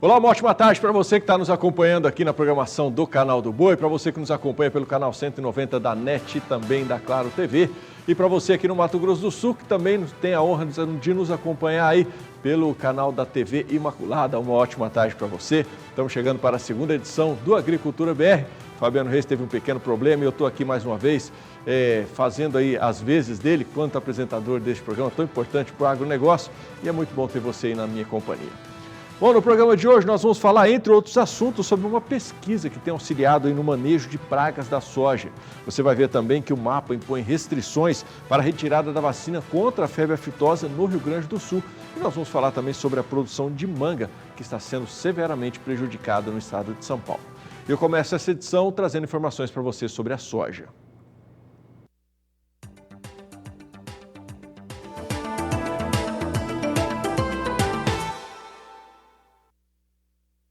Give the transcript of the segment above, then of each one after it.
Olá, uma ótima tarde para você que está nos acompanhando aqui na programação do Canal do Boi, para você que nos acompanha pelo canal 190 da NET e também da Claro TV, e para você aqui no Mato Grosso do Sul, que também tem a honra de nos acompanhar aí pelo canal da TV Imaculada. Uma ótima tarde para você. Estamos chegando para a segunda edição do Agricultura BR. Fabiano Reis teve um pequeno problema e eu estou aqui mais uma vez fazendo aí as vezes dele quanto apresentador deste programa tão importante para o agronegócio, e é muito bom ter você aí na minha companhia. Bom, no programa de hoje nós vamos falar, entre outros assuntos, sobre uma pesquisa que tem auxiliado aí no manejo de pragas da soja. Você vai ver também que o mapa impõe restrições para a retirada da vacina contra a febre aftosa no Rio Grande do Sul. E nós vamos falar também sobre a produção de manga, que está sendo severamente prejudicada no estado de São Paulo. Eu começo essa edição trazendo informações para você sobre a soja.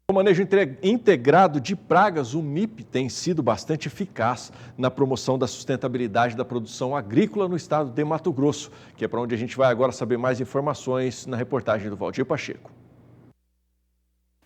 O manejo integrado de pragas, o MIP, tem sido bastante eficaz na promoção da sustentabilidade da produção agrícola no estado de Mato Grosso, que é para onde a gente vai agora saber mais informações na reportagem do Valdir Pacheco.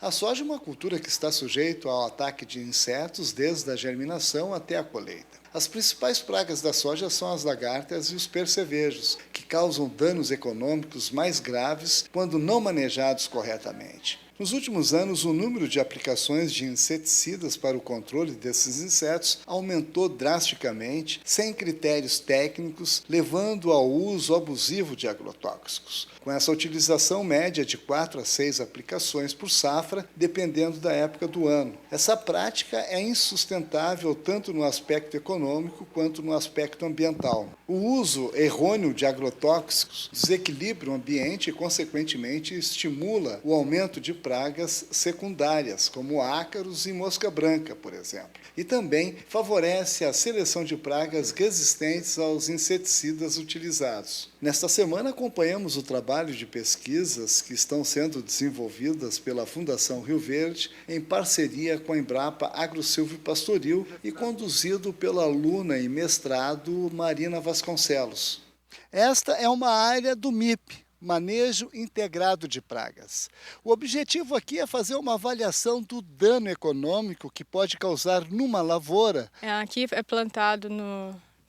A soja é uma cultura que está sujeita ao ataque de insetos desde a germinação até a colheita. As principais pragas da soja são as lagartas e os percevejos, que causam danos econômicos mais graves quando não manejados corretamente. Nos últimos anos, o número de aplicações de inseticidas para o controle desses insetos aumentou drasticamente, sem critérios técnicos, levando ao uso abusivo de agrotóxicos. Com essa utilização média de 4 a 6 aplicações por safra, dependendo da época do ano. Essa prática é insustentável tanto no aspecto econômico quanto no aspecto ambiental. O uso errôneo de agrotóxicos desequilibra o ambiente e, consequentemente, estimula o aumento de pragas secundárias, como ácaros e mosca branca, por exemplo. E também favorece a seleção de pragas resistentes aos inseticidas utilizados. Nesta semana, acompanhamos o trabalho de pesquisas que estão sendo desenvolvidas pela Fundação Rio Verde, em parceria com a Embrapa Agrosilvopastoril e conduzido pela aluna em mestrado Marina Vasconcelos. Esta é uma área do MIP, Manejo Integrado de Pragas. O objetivo aqui é fazer uma avaliação do dano econômico que pode causar numa lavoura. Aqui é plantado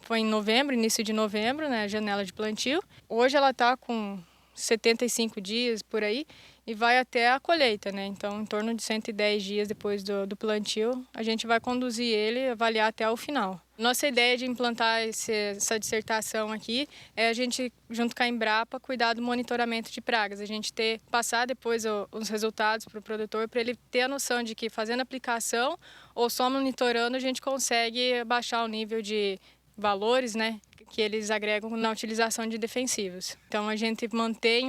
foi em novembro, início de novembro, né, janela de plantio. Hoje ela está com 75 dias por aí e vai até a colheita, né? Então, em torno de 110 dias depois do plantio, a gente vai conduzir ele, avaliar até o final. Nossa ideia de implantar essa dissertação aqui é a gente, junto com a Embrapa, cuidar do monitoramento de pragas. A gente passar depois os resultados para o produtor, para ele ter a noção de que fazendo aplicação ou só monitorando, a gente consegue baixar o nível de valores, né, que eles agregam na utilização de defensivos. Então, a gente mantém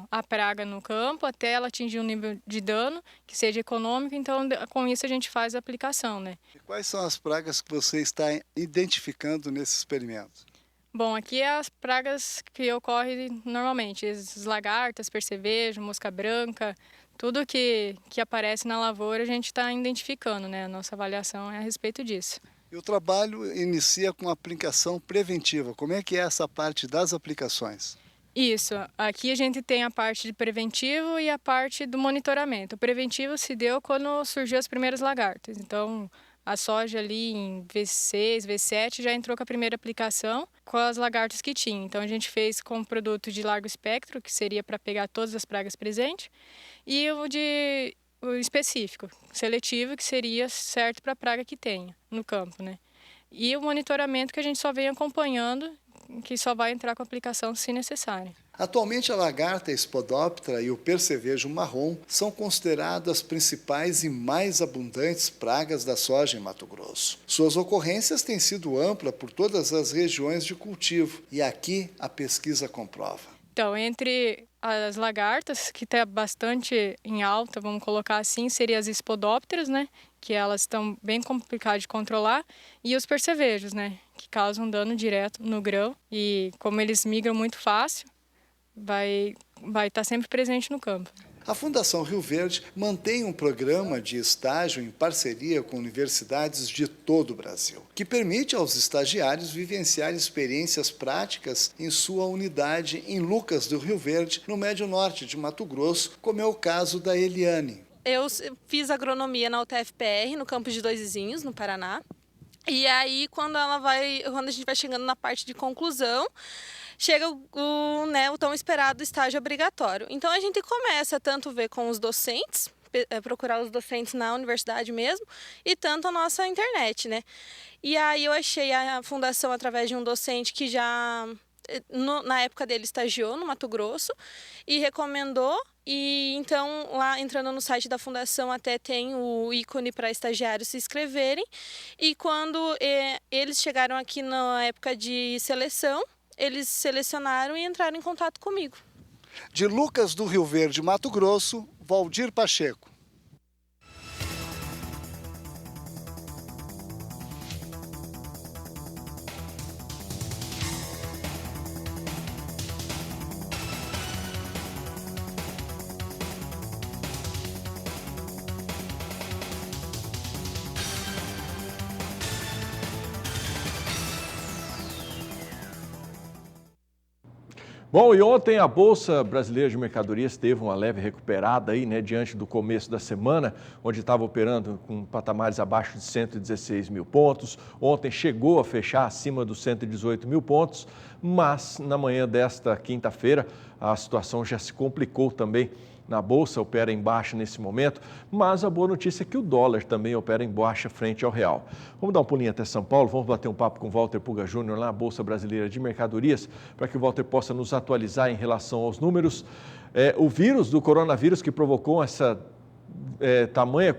a praga no campo até ela atingir um nível de dano que seja econômico, então, com isso, a gente faz a aplicação, né? E quais são as pragas que você está identificando nesse experimento? Bom, aqui é as pragas que ocorrem normalmente, as lagartas, percevejo, mosca branca, tudo que aparece na lavoura a gente está identificando, né? A nossa avaliação é a respeito disso. E o trabalho inicia com a aplicação preventiva. Como é que é essa parte das aplicações? Isso. Aqui a gente tem a parte de preventivo e a parte do monitoramento. O preventivo se deu quando surgiu as primeiras lagartas. Então, a soja ali em V6, V7 já entrou com a primeira aplicação com as lagartas que tinha. Então, a gente fez com produto de largo espectro, que seria para pegar todas as pragas presentes, e o específico, seletivo, que seria certo para a praga que tenha no campo, né? E o monitoramento que a gente só vem acompanhando, que só vai entrar com a aplicação se necessário. Atualmente, a lagarta Spodoptera e o percevejo marrom são consideradas as principais e mais abundantes pragas da soja em Mato Grosso. Suas ocorrências têm sido amplas por todas as regiões de cultivo, e aqui a pesquisa comprova. Então, entre as lagartas, que está bastante em alta, vamos colocar assim, seriam as Spodopteras, né? Que elas estão bem complicadas de controlar, e os percevejos, né? Que causam dano direto no grão, e como eles migram muito fácil, vai estar sempre presente no campo. A Fundação Rio Verde mantém um programa de estágio em parceria com universidades de todo o Brasil, que permite aos estagiários vivenciar experiências práticas em sua unidade em Lucas do Rio Verde, no Médio Norte de Mato Grosso, como é o caso da Eliane. eu fiz agronomia na UTFPR, no campus de Dois Vizinhos, no Paraná. E aí, quando a gente vai chegando na parte de conclusão, chega o tão esperado estágio obrigatório. Então, a gente começa tanto ver com os docentes, procurar os docentes na universidade mesmo, e tanto a nossa internet, né? E aí, eu achei a fundação através de um docente que já, na época dele, estagiou no Mato Grosso e recomendou. E então, lá entrando no site da fundação, até tem o ícone para estagiários se inscreverem. E quando eles chegaram aqui na época de seleção, eles selecionaram e entraram em contato comigo. De Lucas do Rio Verde, Mato Grosso, Valdir Pacheco. Bom, e ontem a Bolsa Brasileira de Mercadorias teve uma leve recuperada aí, né, diante do começo da semana, onde estava operando com patamares abaixo de 116 mil pontos. Ontem chegou a fechar acima dos 118 mil pontos, mas na manhã desta quinta-feira a situação já se complicou também. Na Bolsa opera em baixa nesse momento, mas a boa notícia é que o dólar também opera em baixa frente ao real. Vamos dar um pulinho até São Paulo, vamos bater um papo com o Walter Puga Júnior lá na Bolsa Brasileira de Mercadorias, para que o Walter possa nos atualizar em relação aos números. O vírus do coronavírus que provocou essa tamanha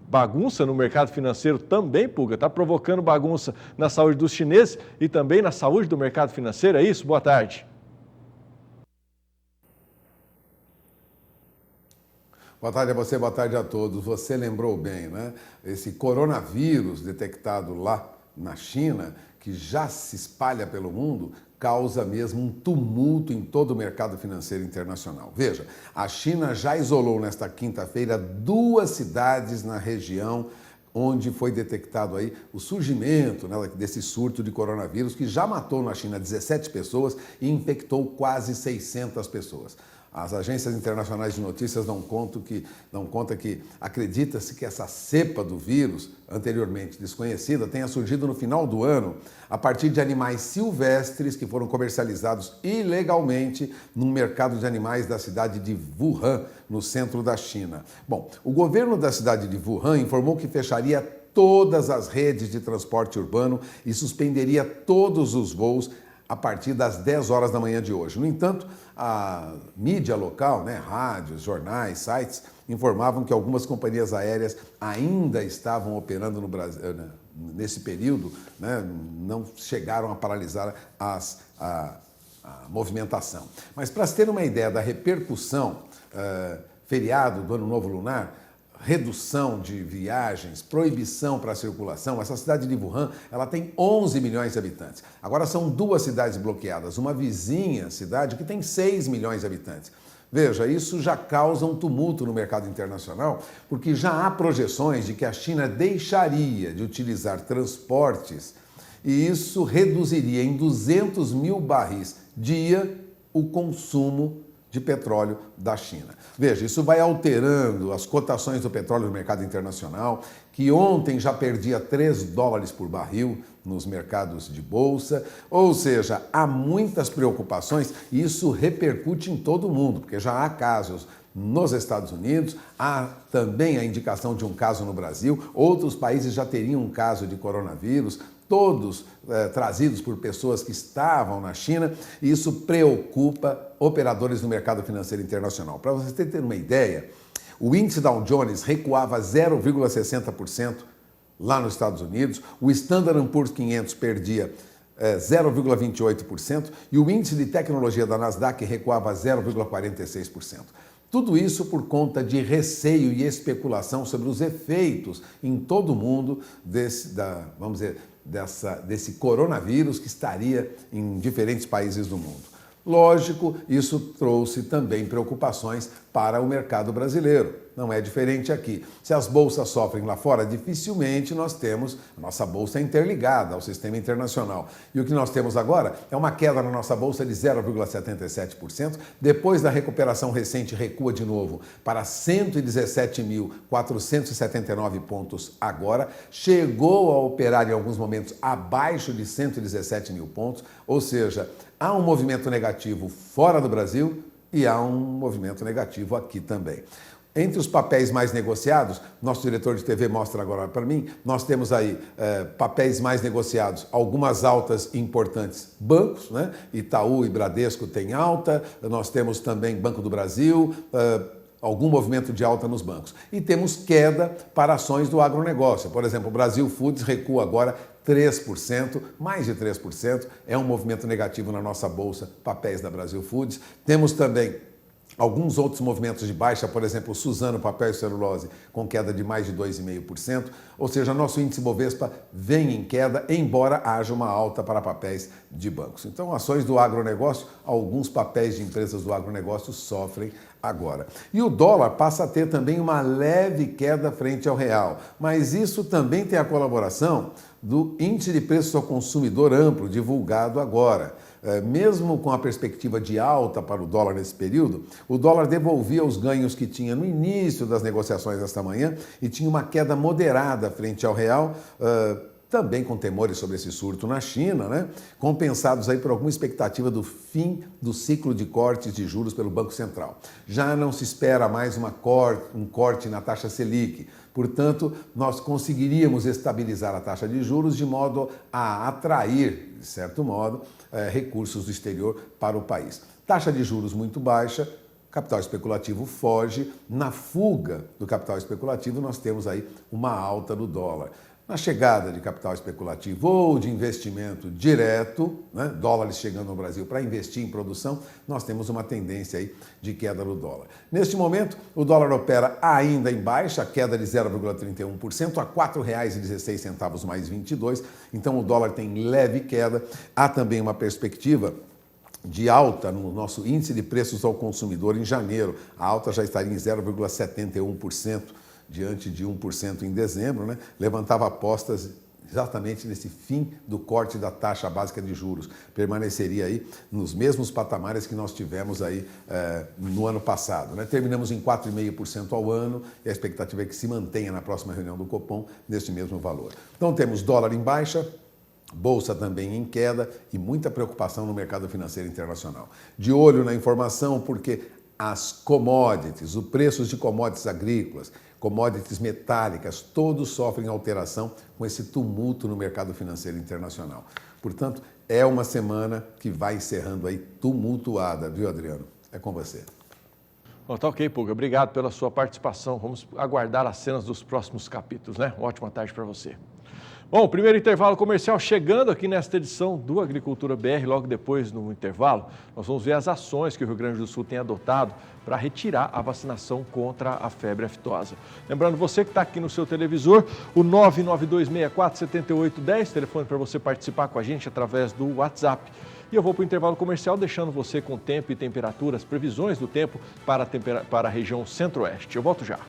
bagunça no mercado financeiro também, Puga, está provocando bagunça na saúde dos chineses e também na saúde do mercado financeiro, é isso? Boa tarde. Boa tarde a você, boa tarde a todos. Você lembrou bem, né? Esse coronavírus detectado lá na China, que já se espalha pelo mundo, causa mesmo um tumulto em todo o mercado financeiro internacional. Veja, a China já isolou nesta quinta-feira 2 cidades na região onde foi detectado aí o surgimento, né, desse surto de coronavírus que já matou na China 17 pessoas e infectou quase 600 pessoas. As agências internacionais de notícias dão conta que acredita-se que essa cepa do vírus, anteriormente desconhecida, tenha surgido no final do ano a partir de animais silvestres que foram comercializados ilegalmente no mercado de animais da cidade de Wuhan, no centro da China. Bom, o governo da cidade de Wuhan informou que fecharia todas as redes de transporte urbano e suspenderia todos os voos a partir das 10 horas da manhã de hoje. No entanto, a mídia local, né, rádios, jornais, sites, informavam que algumas companhias aéreas ainda estavam operando no Brasil, nesse período, né, não chegaram a paralisar a movimentação. Mas para se ter uma ideia da repercussão, feriado do Ano Novo Lunar, redução de viagens, proibição para a circulação. Essa cidade de Wuhan, ela tem 11 milhões de habitantes. Agora são 2 cidades bloqueadas, uma vizinha cidade que tem 6 milhões de habitantes. Veja, isso já causa um tumulto no mercado internacional, porque já há projeções de que a China deixaria de utilizar transportes e isso reduziria em 200 mil barris dia o consumo de petróleo da China. Veja, isso vai alterando as cotações do petróleo no mercado internacional, que ontem já perdia $3 por barril nos mercados de bolsa, ou seja, há muitas preocupações e isso repercute em todo o mundo, porque já há casos nos Estados Unidos, há também a indicação de um caso no Brasil, outros países já teriam um caso de coronavírus, todos trazidos por pessoas que estavam na China, e isso preocupa operadores do mercado financeiro internacional. Para você ter uma ideia, o índice Dow Jones recuava 0,60% lá nos Estados Unidos, o Standard & Poor's 500 perdia 0,28% e o índice de tecnologia da Nasdaq recuava 0,46%. Tudo isso por conta de receio e especulação sobre os efeitos em todo o mundo desse coronavírus que estaria em diferentes países do mundo. Lógico, isso trouxe também preocupações para o mercado brasileiro. não é diferente aqui. Se as bolsas sofrem lá fora, dificilmente nós temos, a nossa bolsa é interligada ao sistema internacional. E o que nós temos agora é uma queda na nossa bolsa de 0,77%, depois da recuperação recente recua de novo para 117.479 pontos agora, chegou a operar em alguns momentos abaixo de 117 mil pontos, ou seja, há um movimento negativo fora do Brasil e há um movimento negativo aqui também. Entre os papéis mais negociados, nosso diretor de TV mostra agora para mim, nós temos aí papéis mais negociados, algumas altas importantes, bancos, né? Itaú e Bradesco têm alta, nós temos também Banco do Brasil, algum movimento de alta nos bancos. E temos queda para ações do agronegócio. Por exemplo, o Brasil Foods recua agora 3%, mais de 3%, é um movimento negativo na nossa bolsa, papéis da Brasil Foods. Temos também alguns outros movimentos de baixa, por exemplo, o Suzano Papel e Celulose, com queda de mais de 2,5%, ou seja, nosso índice Bovespa vem em queda, embora haja uma alta para papéis de bancos. Então, ações do agronegócio, alguns papéis de empresas do agronegócio sofrem agora. E o dólar passa a ter também uma leve queda frente ao real, mas isso também tem a colaboração do índice de preços ao consumidor amplo, divulgado agora. Mesmo com a perspectiva de alta para o dólar nesse período, o dólar devolvia os ganhos que tinha no início das negociações desta manhã e tinha uma queda moderada frente ao real, também com temores sobre esse surto na China, né? Compensados aí por alguma expectativa do fim do ciclo de cortes de juros pelo Banco Central. Já não se espera mais um corte na taxa Selic, portanto, nós conseguiríamos estabilizar a taxa de juros de modo a atrair, de certo modo, recursos do exterior para o país. Taxa de juros muito baixa, capital especulativo foge, na fuga do capital especulativo nós temos aí uma alta do dólar. Na chegada de capital especulativo ou de investimento direto, né, dólares chegando ao Brasil para investir em produção, nós temos uma tendência aí de queda do dólar. Neste momento, o dólar opera ainda em baixa, queda de 0,31% a R$ 4,16 mais 22, então o dólar tem leve queda. Há também uma perspectiva de alta no nosso índice de preços ao consumidor em janeiro. A alta já estaria em 0,71%. Diante de 1% em dezembro, né? Levantava apostas exatamente nesse fim do corte da taxa básica de juros. Permaneceria aí nos mesmos patamares que nós tivemos aí no ano passado, né? Terminamos em 4,5% ao ano e a expectativa é que se mantenha na próxima reunião do Copom neste mesmo valor. Então temos dólar em baixa, bolsa também em queda e muita preocupação no mercado financeiro internacional. De olho na informação porque as commodities, os preços de commodities agrícolas, commodities metálicas, todos sofrem alteração com esse tumulto no mercado financeiro internacional. Portanto, é uma semana que vai encerrando aí tumultuada, viu, Adriano? É com você. Bom, tá ok, Pulga. Obrigado pela sua participação. Vamos aguardar as cenas dos próximos capítulos, né? Uma ótima tarde para você. Bom, o primeiro intervalo comercial chegando aqui nesta edição do Agricultura BR. Logo depois, no intervalo, nós vamos ver as ações que o Rio Grande do Sul tem adotado para retirar a vacinação contra a febre aftosa. Lembrando, você que está aqui no seu televisor, o 992647810, telefone para você participar com a gente através do WhatsApp. E eu vou para o intervalo comercial, deixando você com tempo e temperaturas, previsões do tempo para a região centro-oeste. Eu volto já.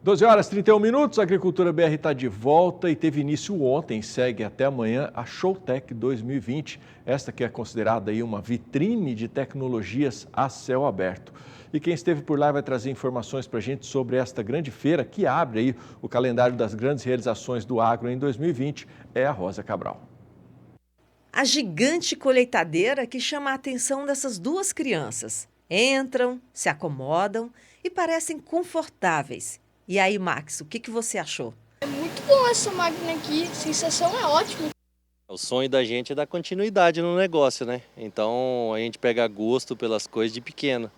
12h31, a Agricultura BR está de volta e teve início ontem, segue até amanhã a Showtech 2020, esta que é considerada aí uma vitrine de tecnologias a céu aberto. E quem esteve por lá vai trazer informações para a gente sobre esta grande feira que abre aí o calendário das grandes realizações do agro em 2020, é a Rosa Cabral. A gigante colheitadeira que chama a atenção dessas duas crianças. Entram, se acomodam e parecem confortáveis. E aí, Max, o que você achou? É muito bom essa máquina aqui, a sensação é ótima. O sonho da gente é dar continuidade no negócio, né? Então a gente pega gosto pelas coisas de pequeno.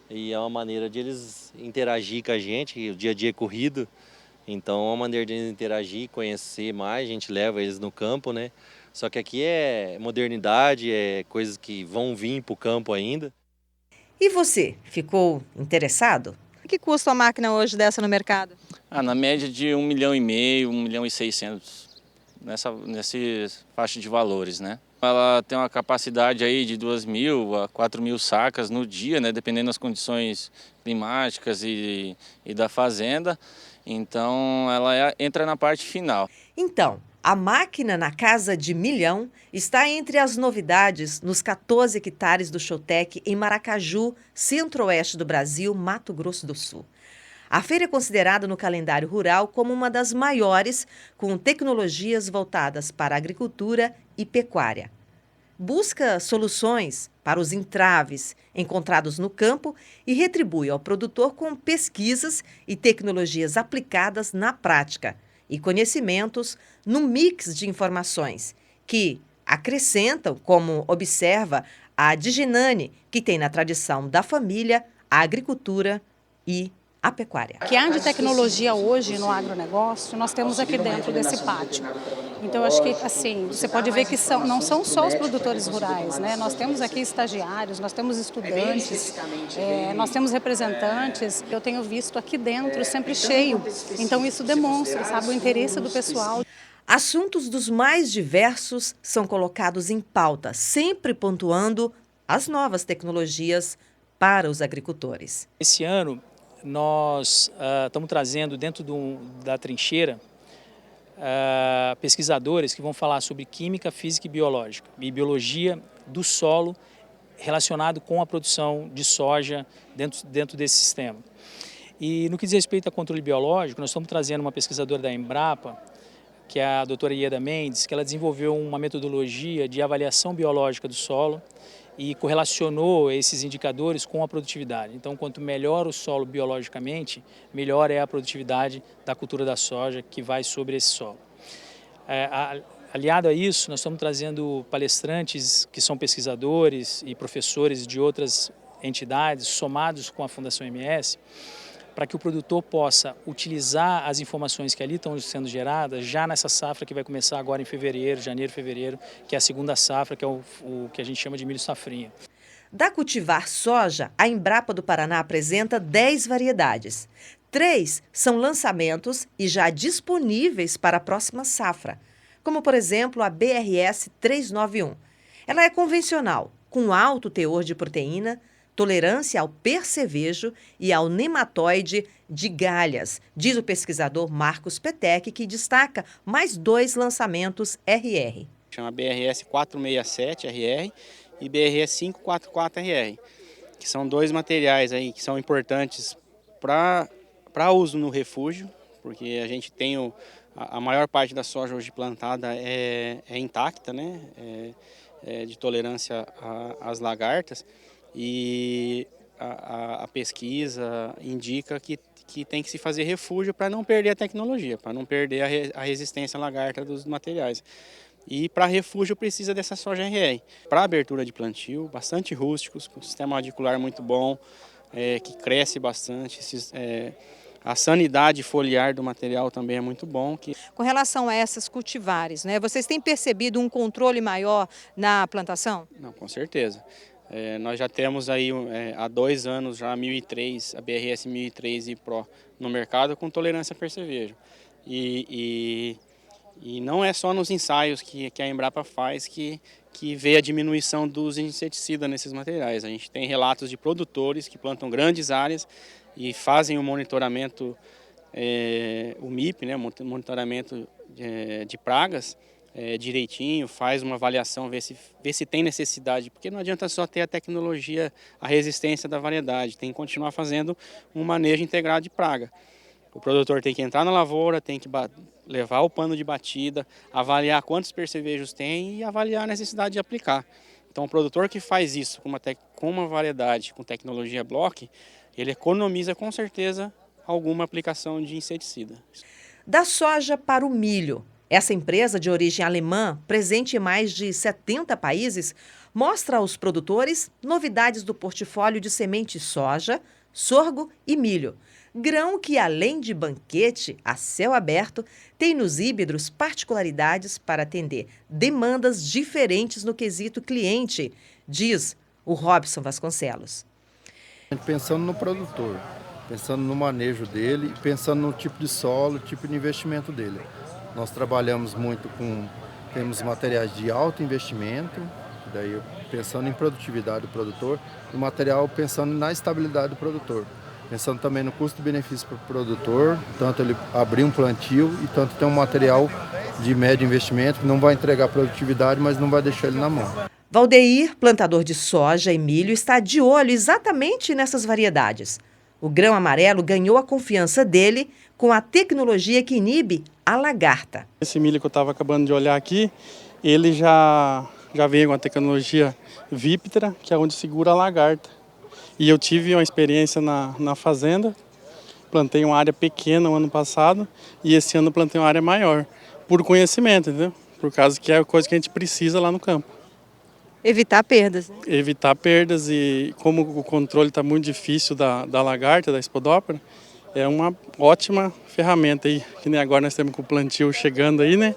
E é uma maneira de eles interagir com a gente, o dia a dia é corrido. Então é uma maneira de eles interagir, conhecer mais, a gente leva eles no campo, né? Só que aqui é modernidade, é coisas que vão vir para o campo ainda. E você, ficou interessado? O que custa uma máquina hoje dessa no mercado? Na média de 1,5 milhão, 1,6 milhão. nesse faixa de valores, né? Ela tem uma capacidade aí de 2.000 a 4.000 sacas no dia, né? Dependendo das condições climáticas e da fazenda. Então ela entra na parte final. Então, a máquina na casa de 1 milhão está entre as novidades nos 14 hectares do Showtech em Maracaju, centro-oeste do Brasil, Mato Grosso do Sul. A feira é considerada no calendário rural como uma das maiores, com tecnologias voltadas para a agricultura e pecuária. Busca soluções para os entraves encontrados no campo e retribui ao produtor com pesquisas e tecnologias aplicadas na prática e conhecimentos num mix de informações que acrescentam, como observa a Diginane, que tem na tradição da família a agricultura e a pecuária. O que há de tecnologia hoje no agronegócio, nós temos aqui dentro desse pátio. Então, acho que, assim, você pode ver que não são só os produtores rurais, né? Nós temos aqui estagiários, nós temos estudantes, nós temos representantes. Eu tenho visto aqui dentro sempre cheio. Então, isso demonstra, sabe, o interesse do pessoal. Assuntos dos mais diversos são colocados em pauta, sempre pontuando as novas tecnologias para os agricultores. Esse ano, nós estamos trazendo dentro da trincheira pesquisadores que vão falar sobre química, física e biológica, e biologia do solo relacionado com a produção de soja dentro desse sistema. E no que diz respeito a controle biológico, nós estamos trazendo uma pesquisadora da Embrapa, que é a doutora Ieda Mendes, que ela desenvolveu uma metodologia de avaliação biológica do solo e correlacionou esses indicadores com a produtividade. Então, quanto melhor o solo biologicamente, melhor é a produtividade da cultura da soja que vai sobre esse solo. Aliado a isso, nós estamos trazendo palestrantes que são pesquisadores e professores de outras entidades, somados com a Fundação MS, para que o produtor possa utilizar as informações que ali estão sendo geradas já nessa safra que vai começar agora em janeiro, fevereiro, que é a segunda safra, que é o que a gente chama de milho safrinha. Da Cultivar Soja, a Embrapa do Paraná apresenta 10 variedades. 3 são lançamentos e já disponíveis para a próxima safra, como, por exemplo, a BRS 391. Ela é convencional, com alto teor de proteína, tolerância ao percevejo e ao nematóide de galhas, diz o pesquisador Marcos Petec, que destaca mais 2 lançamentos RR. Chama BRS 467RR e BRS 544RR, que são 2 materiais aí que são importantes para uso no refúgio, porque a gente tem a maior parte da soja hoje plantada é intacta, né? De tolerância às lagartas. E a pesquisa indica que tem que se fazer refúgio para não perder a tecnologia, para não perder a resistência à lagarta dos materiais. E para refúgio precisa dessa soja RR. Para abertura de plantio, bastante rústicos, com sistema radicular muito bom, que cresce bastante. A sanidade foliar do material também é muito bom. Com relação a essas cultivares, né, vocês têm percebido um controle maior na plantação? Não, com certeza. Nós já temos aí há 2 anos já a BRS 1003 e Pro no mercado com tolerância a percevejo. E não é só nos ensaios que a Embrapa faz que vê a diminuição dos inseticidas nesses materiais. A gente tem relatos de produtores que plantam grandes áreas e fazem o monitoramento, o MIP, né, monitoramento de pragas, direitinho, faz uma avaliação, vê se tem necessidade, porque não adianta só ter a tecnologia, a resistência da variedade, tem que continuar fazendo um manejo integrado de praga. O produtor tem que entrar na lavoura, tem que levar o pano de batida, avaliar quantos percevejos tem e avaliar a necessidade de aplicar. Então o produtor que faz isso com uma variedade, com tecnologia Block, ele economiza com certeza alguma aplicação de inseticida. Da soja para o milho. Essa empresa de origem alemã, presente em mais de 70 países, mostra aos produtores novidades do portfólio de semente soja, sorgo e milho. Grão que, além de banquete a céu aberto, tem nos híbridos particularidades para atender demandas diferentes no quesito cliente, diz o Robson Vasconcelos. Pensando no produtor, pensando no manejo dele, pensando no tipo de solo, tipo de investimento dele. Nós trabalhamos muito temos materiais de alto investimento, daí pensando em produtividade do produtor, e material pensando na estabilidade do produtor. Pensando também no custo-benefício para o produtor, tanto ele abrir um plantio e tanto ter um material de médio investimento que não vai entregar produtividade, mas não vai deixar ele na mão. Valdeir, plantador de soja e milho, está de olho exatamente nessas variedades. O grão amarelo ganhou a confiança dele com a tecnologia que inibe a lagarta. Esse milho que eu estava acabando de olhar aqui, ele já vem com a tecnologia Viptera, que é onde segura a lagarta. E eu tive uma experiência na fazenda, plantei uma área pequena no ano passado e esse ano plantei uma área maior, por conhecimento, entendeu? Por causa que é a coisa que a gente precisa lá no campo. Evitar perdas, né? Evitar perdas, e como o controle está muito difícil da lagarta, da Spodoptera, é uma ótima ferramenta aí, que nem agora nós temos com o plantio chegando aí, né?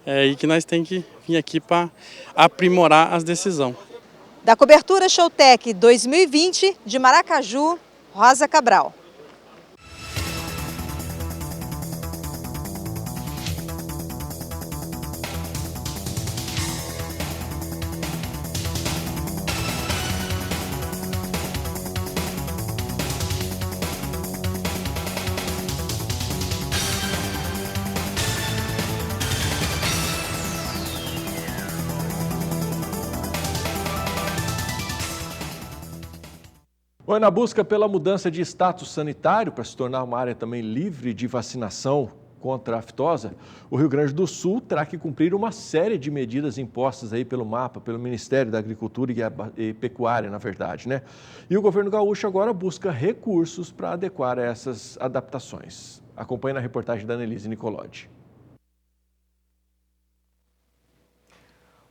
É aí que nós temos que vir aqui para aprimorar as decisões. Da cobertura Showtech 2020 de Maracaju, Rosa Cabral. Bom, na busca pela mudança de status sanitário para se tornar uma área também livre de vacinação contra a aftosa, o Rio Grande do Sul terá que cumprir uma série de medidas impostas aí pelo MAPA, pelo Ministério da Agricultura e Pecuária, na verdade, né? E o governo gaúcho agora busca recursos para adequar essas adaptações. Acompanhe na reportagem da Annelise Nicolodi.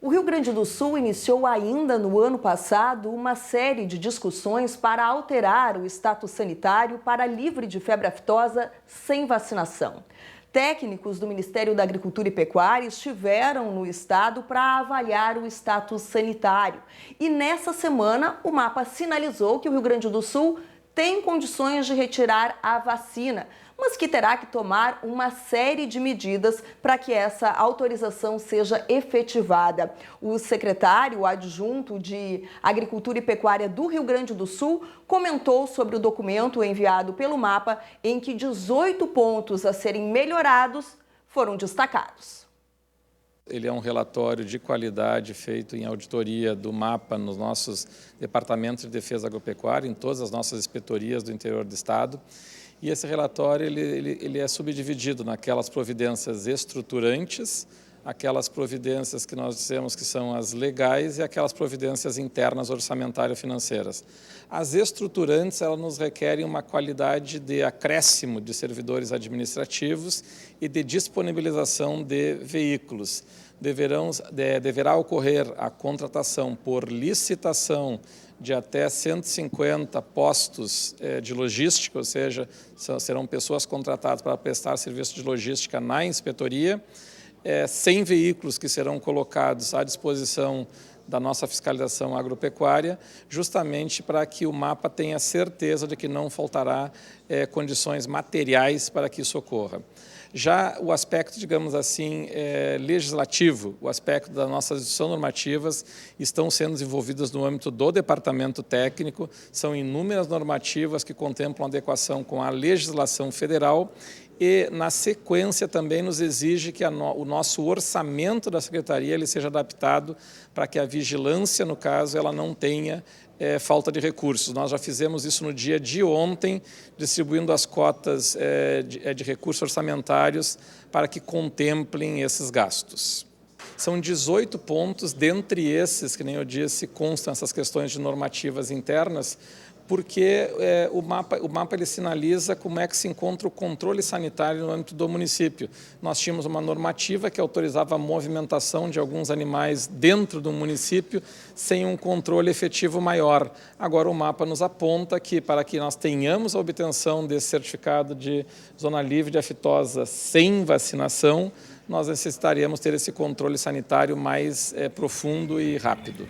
O Rio Grande do Sul iniciou ainda no ano passado uma série de discussões para alterar o status sanitário para livre de febre aftosa sem vacinação. Técnicos do Ministério da Agricultura e Pecuária estiveram no estado para avaliar o status sanitário. E nessa semana, o MAPA sinalizou que o Rio Grande do Sul tem condições de retirar a vacina, mas que terá que tomar uma série de medidas para que essa autorização seja efetivada. O secretário adjunto de Agricultura e Pecuária do Rio Grande do Sul comentou sobre o documento enviado pelo MAPA, em que 18 pontos a serem melhorados foram destacados. Ele é um relatório de qualidade feito em auditoria do MAPA nos nossos departamentos de defesa agropecuária, em todas as nossas inspetorias do interior do estado. E esse relatório ele é subdividido naquelas providências estruturantes, aquelas providências que nós dissemos que são as legais e aquelas providências internas orçamentário-financeiras. As estruturantes, elas nos requerem uma qualidade de acréscimo de servidores administrativos e de disponibilização de veículos. Deverá ocorrer a contratação por licitação de até 150 postos de logística, ou seja, serão pessoas contratadas para prestar serviço de logística na inspetoria, 100 veículos que serão colocados à disposição da nossa fiscalização agropecuária, justamente para que o MAPA tenha certeza de que não faltará condições materiais para que isso ocorra. Já o aspecto, digamos assim, legislativo, o aspecto das nossas instituições normativas estão sendo desenvolvidas no âmbito do departamento técnico, são inúmeras normativas que contemplam adequação com a legislação federal e, na sequência, também nos exige que o nosso orçamento da Secretaria ele seja adaptado para que a vigilância, no caso, ela não tenha falta de recursos. Nós já fizemos isso no dia de ontem, distribuindo as cotas de recursos orçamentários para que contemplem esses gastos. São 18 pontos, dentre esses, que nem eu disse, constam essas questões de normativas internas, porque o mapa ele sinaliza como é que se encontra o controle sanitário no âmbito do município. Nós tínhamos uma normativa que autorizava a movimentação de alguns animais dentro do município sem um controle efetivo maior. Agora o mapa nos aponta que para que nós tenhamos a obtenção desse certificado de zona livre de aftosa sem vacinação, nós necessitaríamos ter esse controle sanitário mais profundo e rápido.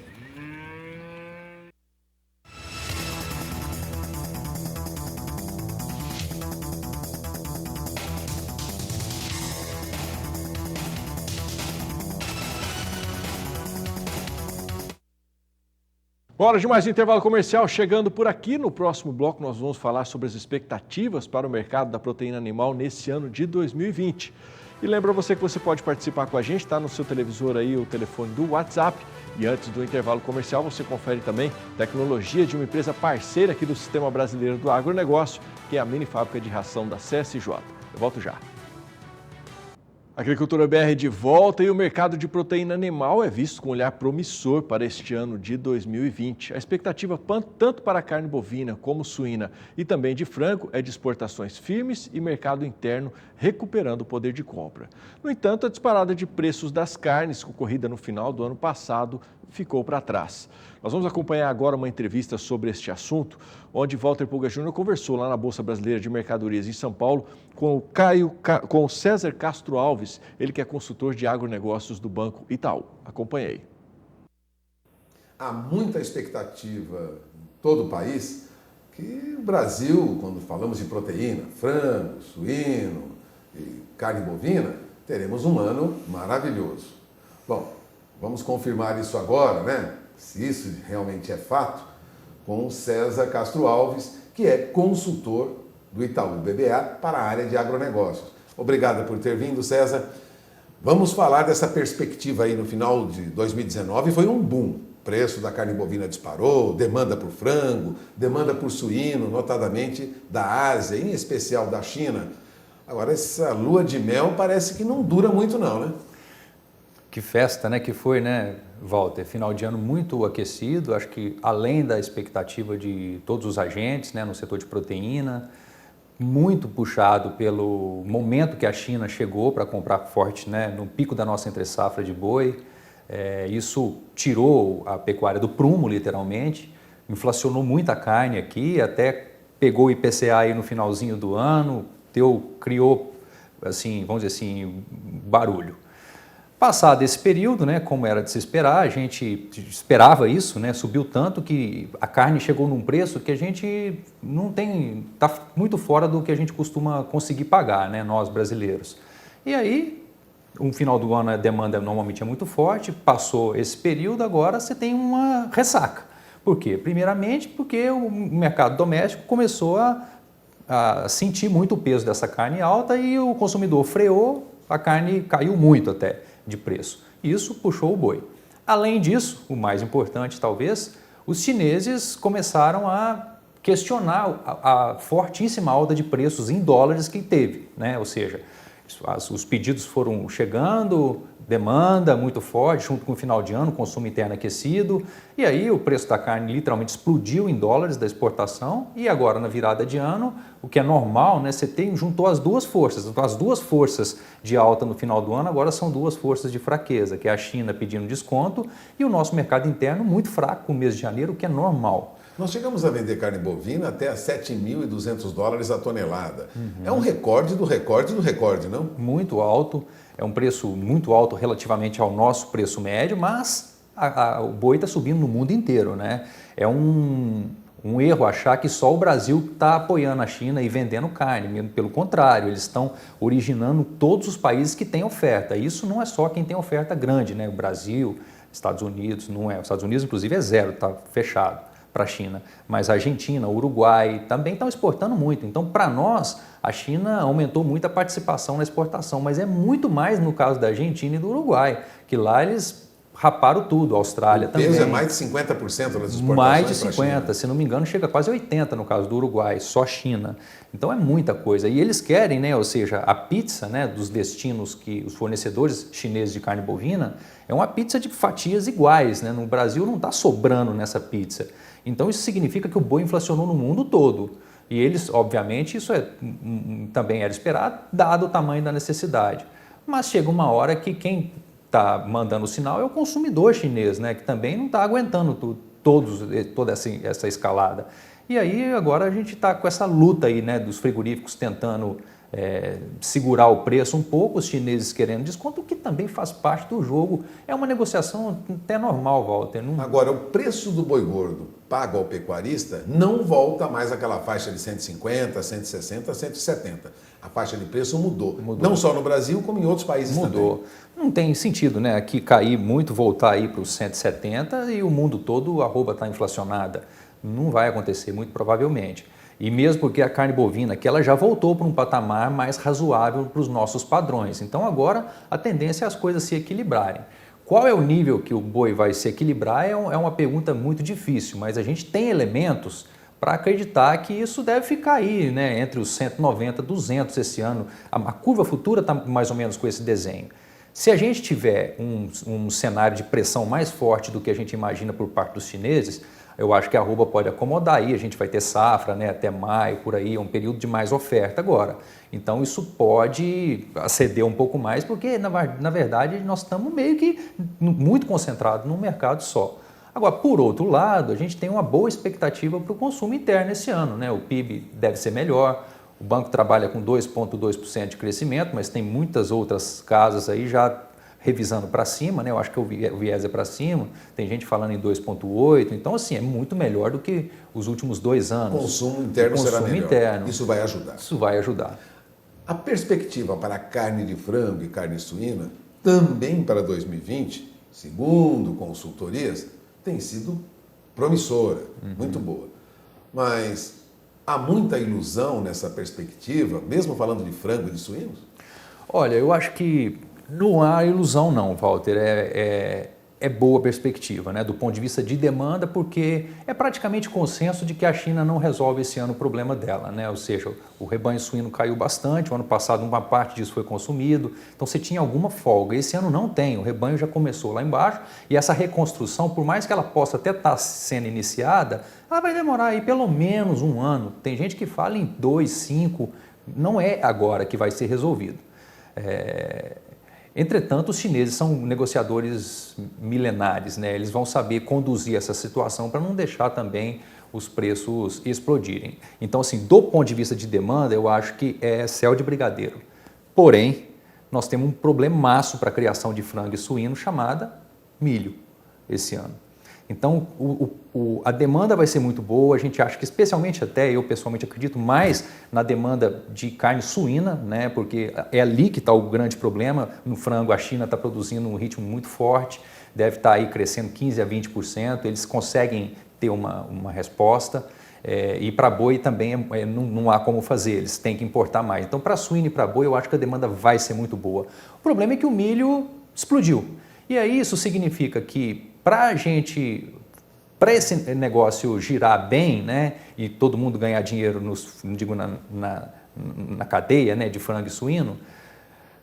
Hora de mais um intervalo comercial chegando por aqui. No próximo bloco nós vamos falar sobre as expectativas para o mercado da proteína animal nesse ano de 2020. E lembra você que você pode participar com a gente, está no seu televisor aí o telefone do WhatsApp. E antes do intervalo comercial você confere também tecnologia de uma empresa parceira aqui do Sistema Brasileiro do Agronegócio, que é a mini fábrica de ração da CSJ. Eu volto já. Agricultura BR de volta e o mercado de proteína animal é visto com um olhar promissor para este ano de 2020. A expectativa tanto para a carne bovina como suína e também de frango é de exportações firmes e mercado interno recuperando o poder de compra. No entanto, a disparada de preços das carnes ocorrida no final do ano passado ficou para trás. Nós vamos acompanhar agora uma entrevista sobre este assunto, onde Walter Pulga Júnior conversou lá na Bolsa Brasileira de Mercadorias em São Paulo com o César Castro Alves, ele que é consultor de agronegócios do Banco Itaú. Acompanhe aí. Há muita expectativa em todo o país que o Brasil, quando falamos de proteína, frango, suíno e carne bovina, teremos um ano maravilhoso. Bom, vamos confirmar isso agora, né? Se isso realmente é fato, com o César Castro Alves, que é consultor do Itaú BBA para a área de agronegócios. Obrigado por ter vindo, César. Vamos falar dessa perspectiva aí no final de 2019. Foi um boom. O preço da carne bovina disparou, demanda por frango, demanda por suíno, notadamente da Ásia, em especial da China. Agora, essa lua de mel parece que não dura muito não, né? Que festa, né, que foi, né, Walter? Final de ano muito aquecido, acho que além da expectativa de todos os agentes, né, no setor de proteína, muito puxado pelo momento que a China chegou para comprar forte, né, no pico da nossa entre-safra de boi. Isso tirou a pecuária do prumo, literalmente, inflacionou muita carne aqui, até pegou o IPCA aí no finalzinho do ano, criou, assim, vamos dizer assim, barulho. Passado esse período, né, como era de se esperar, a gente esperava isso, né, subiu tanto que a carne chegou num preço que a gente não tem, está muito fora do que a gente costuma conseguir pagar, né, nós brasileiros. E aí, no final do ano a demanda normalmente é muito forte, passou esse período, agora você tem uma ressaca. Por quê? Primeiramente porque o mercado doméstico começou a sentir muito o peso dessa carne alta e o consumidor freou, a carne caiu muito até de preço. Isso puxou o boi. Além disso, o mais importante talvez, os chineses começaram a questionar a fortíssima alta de preços em dólares que teve, né? Ou seja, os pedidos foram chegando, demanda muito forte, junto com o final de ano, consumo interno aquecido, e aí o preço da carne literalmente explodiu em dólares da exportação, e agora na virada de ano, o que é normal, né, você juntou as duas forças de alta no final do ano, agora são duas forças de fraqueza, que é a China pedindo desconto e o nosso mercado interno muito fraco no mês de janeiro, o que é normal. Nós chegamos a vender carne bovina até a $7.200 a tonelada. É um recorde do recorde do recorde, não? Muito alto, é um preço muito alto relativamente ao nosso preço médio, mas o boi está subindo no mundo inteiro, né? É um erro achar que só o Brasil está apoiando a China e vendendo carne. Pelo contrário, eles estão originando todos os países que têm oferta. Isso não é só quem tem oferta grande, né? O Brasil, Estados Unidos, não é. Os Estados Unidos, inclusive, é zero, está fechado para a China, mas a Argentina, o Uruguai também estão exportando muito. Então, para nós, a China aumentou muito a participação na exportação, mas é muito mais no caso da Argentina e do Uruguai, que lá eles raparam tudo, a Austrália também. O peso é mais de 50% das exportações. Mais de 50%, se não me engano, chega quase a 80% no caso do Uruguai, só China. Então é muita coisa. E eles querem, né, ou seja, a pizza, né, dos destinos que os fornecedores chineses de carne bovina é uma pizza de fatias iguais, né? No Brasil não está sobrando nessa pizza. Então isso significa que o boi inflacionou no mundo todo. E eles, obviamente, isso também era esperado, dado o tamanho da necessidade. Mas chega uma hora que quem está mandando o sinal é o consumidor chinês, né, que também não está aguentando toda essa escalada. E aí agora a gente está com essa luta aí, né, dos frigoríficos tentando segurar o preço um pouco, os chineses querendo desconto, o que também faz parte do jogo. É uma negociação até normal, Walter. Agora, o preço do boi gordo pago ao pecuarista não volta mais àquela faixa de 150, 160, 170. A faixa de preço mudou. Não só no Brasil, como em outros países também. Não tem sentido, né? Aqui cair muito, voltar aí para os 170 e o mundo todo, a arroba está inflacionada. Não vai acontecer, muito provavelmente. E mesmo porque a carne bovina, que ela já voltou para um patamar mais razoável para os nossos padrões. Então agora a tendência é as coisas se equilibrarem. Qual é o nível que o boi vai se equilibrar é uma pergunta muito difícil, mas a gente tem elementos para acreditar que isso deve ficar aí, né, entre os 190 e 200 esse ano. A curva futura está mais ou menos com esse desenho. Se a gente tiver um cenário de pressão mais forte do que a gente imagina por parte dos chineses, eu acho que a arroba pode acomodar aí, a gente vai ter safra, né, até maio, por aí, é um período de mais oferta agora. Então isso pode aceder um pouco mais, porque na verdade nós estamos meio que muito concentrados num mercado só. Agora, por outro lado, a gente tem uma boa expectativa para o consumo interno esse ano, né? O PIB deve ser melhor, o banco trabalha com 2,2% de crescimento, mas tem muitas outras casas aí já revisando para cima, né? Eu acho que o viés é para cima, tem gente falando em 2,8%, então assim, é muito melhor do que os últimos 2 anos. O consumo interno será melhor. Isso vai ajudar. Isso vai ajudar. A perspectiva para a carne de frango e carne suína, também para 2020, segundo consultorias, tem sido promissora, muito boa. Mas há muita ilusão nessa perspectiva, mesmo falando de frango e de suínos? Olha, eu acho que não há ilusão não, Walter, é boa perspectiva, né, do ponto de vista de demanda, porque é praticamente consenso de que a China não resolve esse ano o problema dela, né, ou seja, o rebanho suíno caiu bastante, o ano passado uma parte disso foi consumido, então você tinha alguma folga, esse ano não tem, o rebanho já começou lá embaixo e essa reconstrução, por mais que ela possa até estar sendo iniciada, ela vai demorar aí pelo menos 1 ano, tem gente que fala em 2, 5, não é agora que vai ser resolvido. Entretanto, os chineses são negociadores milenares, né? Eles vão saber conduzir essa situação para não deixar também os preços explodirem. Então, assim, do ponto de vista de demanda, eu acho que é céu de brigadeiro. Porém, nós temos um problemaço para a criação de frango e suíno chamada milho esse ano. Então, a demanda vai ser muito boa, a gente acha que especialmente até, eu pessoalmente acredito mais na demanda de carne suína, né, porque é ali que está o grande problema. No frango a China está produzindo um ritmo muito forte, deve estar aí crescendo 15% a 20%, eles conseguem ter uma resposta, e para boi também não há como fazer, eles têm que importar mais. Então, para suíno e para boi eu acho que a demanda vai ser muito boa. O problema é que o milho explodiu, e aí isso significa que para esse negócio girar bem, né, e todo mundo ganhar dinheiro na cadeia, né, de frango e suíno,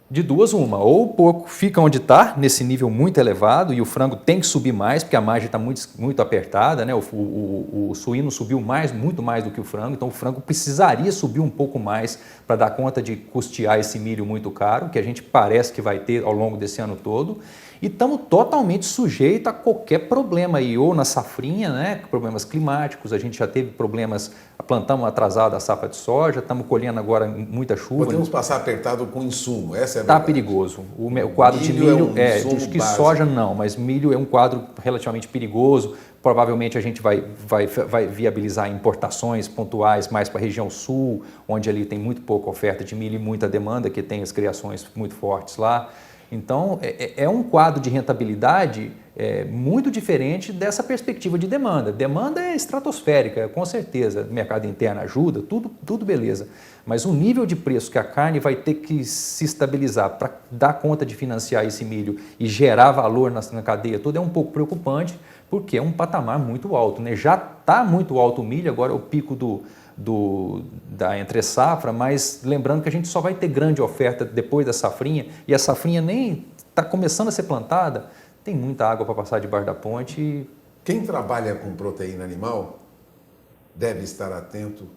de duas uma, ou o porco fica onde está, nesse nível muito elevado, e o frango tem que subir mais, porque a margem está muito apertada, né, o suíno subiu muito mais do que o frango, então o frango precisaria subir um pouco mais para dar conta de custear esse milho muito caro, que a gente parece que vai ter ao longo desse ano todo. E estamos totalmente sujeitos a qualquer problema aí, ou na safrinha, né, problemas climáticos, a gente já teve problemas, plantamos atrasado a safra de soja, estamos colhendo agora muita chuva. Podemos passar apertado com insumo, essa é a verdade. Está perigoso. O quadro de milho, diz que básico. Soja não, mas milho é um quadro relativamente perigoso, provavelmente a gente vai viabilizar importações pontuais mais para a região sul, onde ali tem muito pouca oferta de milho e muita demanda, que tem as criações muito fortes lá. Então, é um quadro de rentabilidade muito diferente dessa perspectiva de demanda. Demanda é estratosférica, com certeza. O mercado interno ajuda, tudo beleza. Mas o nível de preço que a carne vai ter que se estabilizar para dar conta de financiar esse milho e gerar valor na cadeia toda é um pouco preocupante, porque é um patamar muito alto, né? Já está muito alto o milho, agora é o pico da entre-safra, mas lembrando que a gente só vai ter grande oferta depois da safrinha, e a safrinha nem está começando a ser plantada, tem muita água para passar debaixo da ponte. Quem trabalha com proteína animal deve estar atento,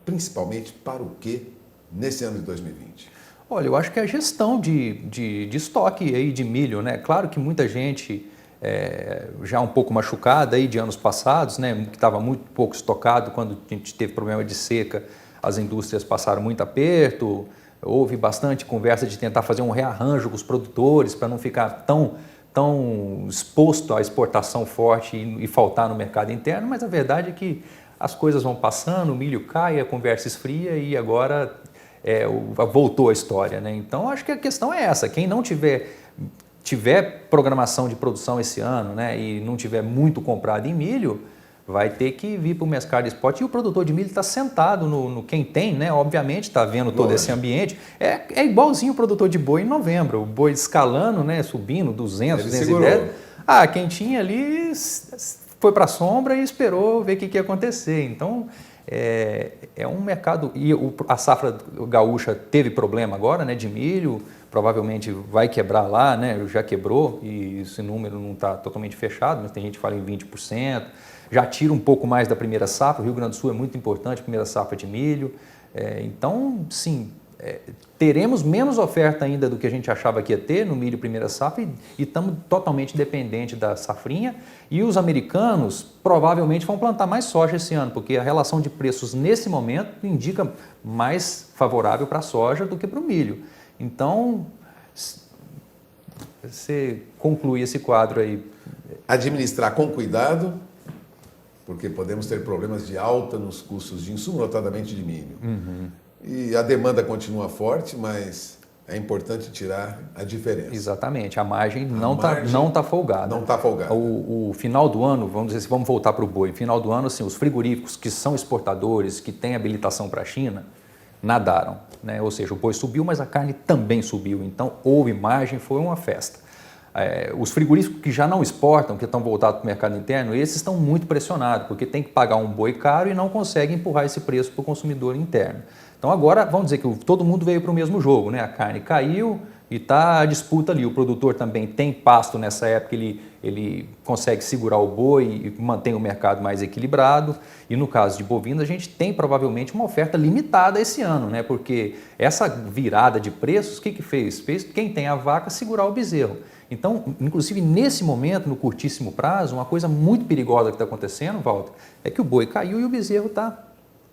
principalmente para o quê nesse ano de 2020? Olha, eu acho que é a gestão de estoque aí de milho, né? Claro que muita gente já um pouco machucada aí de anos passados, né, que estava muito pouco estocado quando a gente teve problema de seca, as indústrias passaram muito aperto, houve bastante conversa de tentar fazer um rearranjo com os produtores para não ficar tão exposto à exportação forte e faltar no mercado interno, mas a verdade é que as coisas vão passando, o milho cai, a conversa esfria e agora voltou a história, né? Então, acho que a questão é essa. Quem não tiver programação de produção esse ano, né, e não tiver muito comprado em milho, vai ter que vir para o mercado de spot. E o produtor de milho está sentado no quem tem, né? Obviamente está vendo todo esse ambiente. É igualzinho o produtor de boi em novembro. O boi escalando, né, subindo 200, 210. Quem tinha ali foi para a sombra e esperou ver o que ia acontecer. Então, é um mercado... E a safra gaúcha teve problema agora, né, de milho. Provavelmente vai quebrar lá, né? Já quebrou e esse número não está totalmente fechado, mas tem gente que fala em 20%. Já tira um pouco mais da primeira safra. O Rio Grande do Sul é muito importante, primeira safra de milho. Então, sim, teremos menos oferta ainda do que a gente achava que ia ter no milho primeira safra e estamos totalmente dependentes da safrinha. E os americanos provavelmente vão plantar mais soja esse ano, porque a relação de preços nesse momento indica mais favorável para a soja do que para o milho. Então, você conclui esse quadro aí. Administrar com cuidado, porque podemos ter problemas de alta nos custos de insumo, notadamente de milho. E a demanda continua forte, mas é importante tirar a diferença. Exatamente, a margem não está folgada. Não está folgada. O final do ano, vamos voltar para o boi, final do ano, assim, os frigoríficos que são exportadores, que têm habilitação para a China, nadaram, né? Ou seja, o boi subiu, mas a carne também subiu, então houve margem, foi uma festa. Os frigoríficos que já não exportam, que estão voltados para o mercado interno, esses estão muito pressionados, porque tem que pagar um boi caro e não conseguem empurrar esse preço para o consumidor interno. Então agora, vamos dizer que todo mundo veio para o mesmo jogo, né? A carne caiu e está a disputa ali. O produtor também tem pasto nessa época, ele consegue segurar o boi e mantém o mercado mais equilibrado. E no caso de bovino, a gente tem provavelmente uma oferta limitada esse ano, né? Porque essa virada de preços, o que fez? Fez quem tem a vaca segurar o bezerro. Então, inclusive nesse momento, no curtíssimo prazo, uma coisa muito perigosa que está acontecendo, Walter, é que o boi caiu e o bezerro está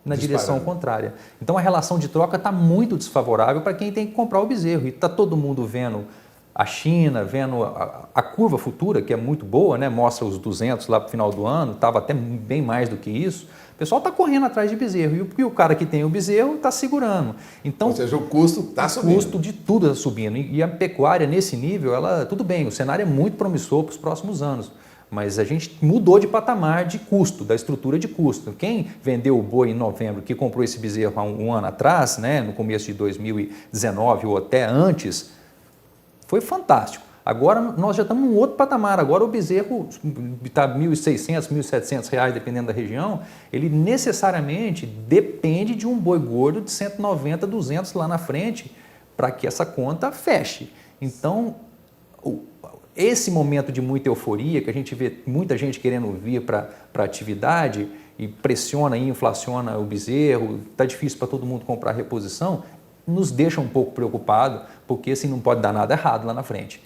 na direção contrária. Então a relação de troca está muito desfavorável para quem tem que comprar o bezerro. E está todo mundo vendo a China, vendo a curva futura, que é muito boa, né? Mostra os 200 lá para o final do ano, estava até bem mais do que isso. O pessoal está correndo atrás de bezerro e o cara que tem o bezerro está segurando. Então, ou seja, o custo está subindo. O custo de tudo está subindo. E a pecuária, nesse nível, tudo bem, o cenário é muito promissor para os próximos anos. Mas a gente mudou de patamar de custo, da estrutura de custo. Quem vendeu o boi em novembro, que comprou esse bezerro há um ano atrás, né, no começo de 2019 ou até antes, foi fantástico. Agora nós já estamos em um outro patamar. Agora o bezerro está R$ 1.600, R$ 1.700, dependendo da região. Ele necessariamente depende de um boi gordo de 190, 200 lá na frente para que essa conta feche. Então, esse momento de muita euforia, que a gente vê muita gente querendo vir para a atividade e pressiona e inflaciona o bezerro, está difícil para todo mundo comprar reposição, nos deixa um pouco preocupado, porque assim não pode dar nada errado lá na frente.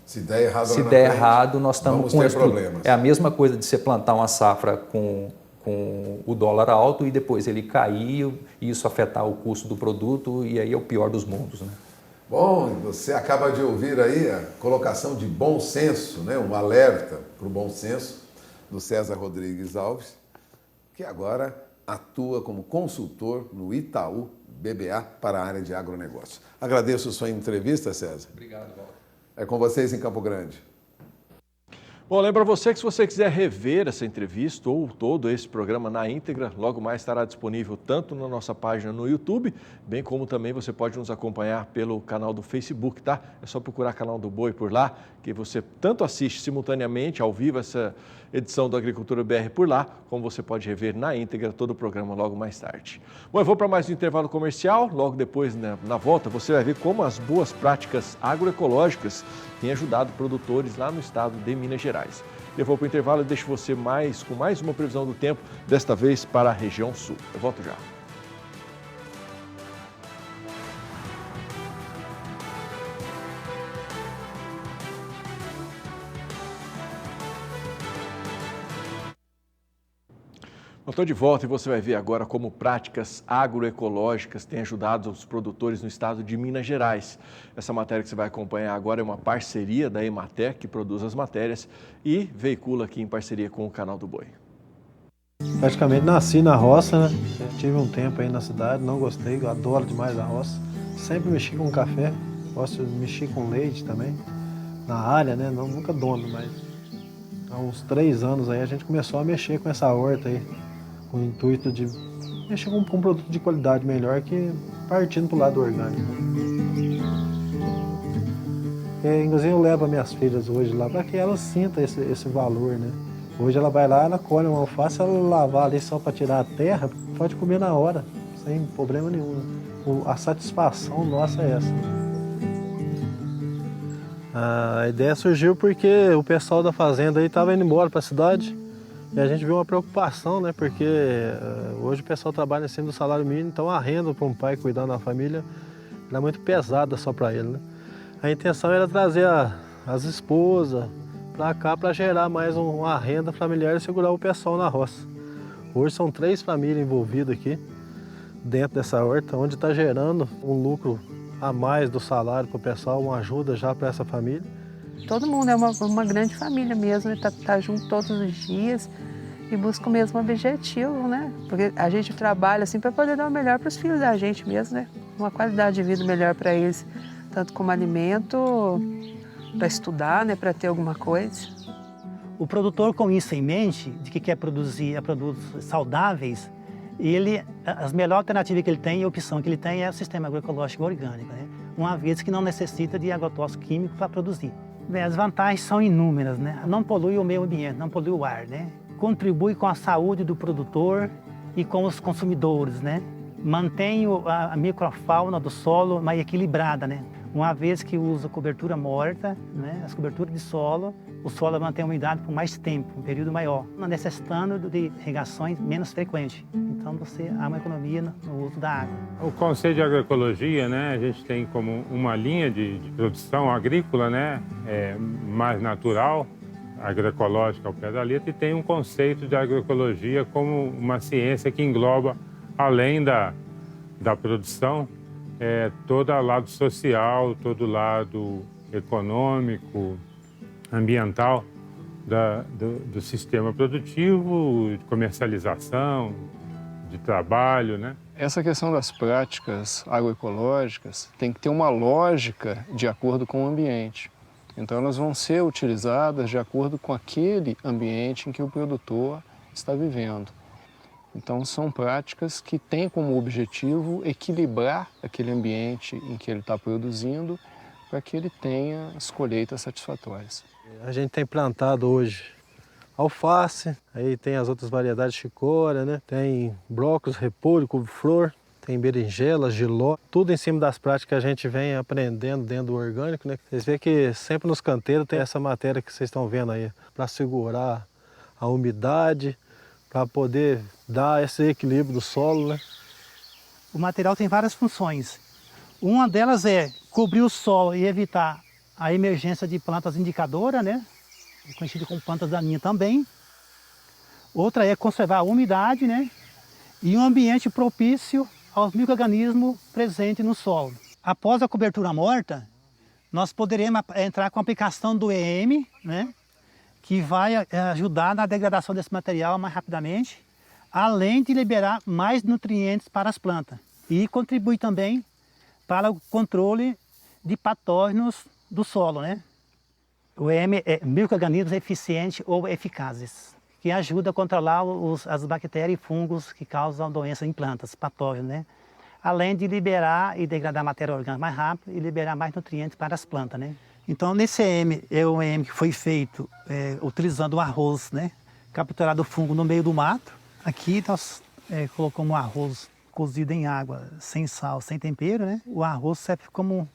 Se der errado, se der errado, nós estamos com problemas. É a mesma coisa de você plantar uma safra com o dólar alto e depois ele cair e isso afetar o custo do produto, e aí é o pior dos mundos, né? Bom, você acaba de ouvir aí a colocação de bom senso, né? Um alerta para o bom senso do César Rodrigues Alves, que agora atua como consultor no Itaú BBA para a área de agronegócio. Agradeço a sua entrevista, César. Obrigado, Walter. É com vocês em Campo Grande. Bom, lembra você que se você quiser rever essa entrevista ou todo esse programa na íntegra, logo mais estará disponível tanto na nossa página no YouTube, bem como também você pode nos acompanhar pelo canal do Facebook, tá? É só procurar Canal do Boi por lá, que você tanto assiste simultaneamente, ao vivo, essa edição do Agricultura BR por lá, como você pode rever na íntegra todo o programa logo mais tarde. Bom, eu vou para mais um intervalo comercial, logo depois, na volta, você vai ver como as boas práticas agroecológicas têm ajudado produtores lá no estado de Minas Gerais. Eu vou para o intervalo e deixo você com mais uma previsão do tempo, desta vez para a região sul. Eu volto já. Estou de volta e você vai ver agora como práticas agroecológicas têm ajudado os produtores no estado de Minas Gerais. Essa matéria que você vai acompanhar agora é uma parceria da Emater, que produz as matérias e veicula aqui em parceria com o Canal do Boi. Praticamente nasci na roça, né? Tive um tempo aí na cidade, não gostei, eu adoro demais a roça. Sempre mexi com café, gosto de mexer com leite também, na área, né? Não, nunca dono, mas há uns 3 anos aí a gente começou a mexer com essa horta aí, com o intuito de mexer com um produto de qualidade melhor que partindo pro lado orgânico. Inclusive eu levo as minhas filhas hoje lá para que elas sintam esse valor, né? Hoje ela vai lá, ela colhe uma alface, ela lavar ali só para tirar a terra, pode comer na hora, sem problema nenhum. A satisfação nossa é essa. A ideia surgiu porque o pessoal da fazenda aí estava indo embora para a cidade e a gente viu uma preocupação, né? Porque hoje o pessoal trabalha em cima do salário mínimo, então a renda para um pai cuidar da família é muito pesada só para ele, né? A intenção era trazer as esposas para cá para gerar mais uma renda familiar e segurar o pessoal na roça. Hoje são 3 famílias envolvidas aqui dentro dessa horta, onde está gerando um lucro a mais do salário para o pessoal, uma ajuda já para essa família. Todo mundo é uma grande família mesmo, tá junto todos os dias e busca o mesmo objetivo, né? Porque a gente trabalha assim para poder dar o melhor para os filhos da gente mesmo, né? Uma qualidade de vida melhor para eles, tanto como alimento, para estudar, né? Para ter alguma coisa. O produtor, com isso em mente, de que quer produzir produtos saudáveis, as melhores alternativas que ele tem e a opção que ele tem é o sistema agroecológico orgânico, né? Uma vez que não necessita de agrotóxico químico para produzir. Bem, as vantagens são inúmeras, né? Não polui o meio ambiente, não polui o ar, né? Contribui com a saúde do produtor e com os consumidores, né? Mantém a microfauna do solo mais equilibrada, né? Uma vez que usa cobertura morta, né? As coberturas de solo, o solo mantém a umidade por mais tempo, um período maior, não necessitando de irrigações menos frequentes. Então você há uma economia no uso da água. O conceito de agroecologia, né? A gente tem como uma linha de produção agrícola, né? Mais natural, agroecológica ao pé da letra, e tem um conceito de agroecologia como uma ciência que engloba, além da produção, todo o lado social, todo o lado econômico, ambiental do sistema produtivo, de comercialização, de trabalho, né? Essa questão das práticas agroecológicas tem que ter uma lógica de acordo com o ambiente. Então elas vão ser utilizadas de acordo com aquele ambiente em que o produtor está vivendo. Então são práticas que têm como objetivo equilibrar aquele ambiente em que ele está produzindo para que ele tenha as colheitas satisfatórias. A gente tem plantado hoje alface, aí tem as outras variedades de chicória, né? Tem brócolis, repolho, couve-flor, tem berinjela, jiló, tudo em cima das práticas que a gente vem aprendendo dentro do orgânico, né? Vocês veem que sempre nos canteiros tem essa matéria que vocês estão vendo aí, para segurar a umidade, para poder dar esse equilíbrio do solo, né? O material tem várias funções. Uma delas é cobrir o solo e evitar a emergência de plantas indicadoras, né? Conhecido como plantas daninhas também. Outra é conservar a umidade, né? E um ambiente propício aos micro-organismos presentes no solo. Após a cobertura morta, nós poderemos entrar com a aplicação do EM, né? Que vai ajudar na degradação desse material mais rapidamente, além de liberar mais nutrientes para as plantas. E contribui também para o controle de patógenos do solo, né? O EM é micro-organismos eficientes ou eficazes, que ajuda a controlar as bactérias e fungos que causam doenças em plantas, patógenos, né? Além de liberar e degradar a matéria orgânica mais rápido e liberar mais nutrientes para as plantas, né? Então, nesse EM, é um EM que foi feito utilizando o arroz, né? Capturado o fungo no meio do mato. Aqui nós colocamos o arroz cozido em água, sem sal, sem tempero, né? O arroz serve como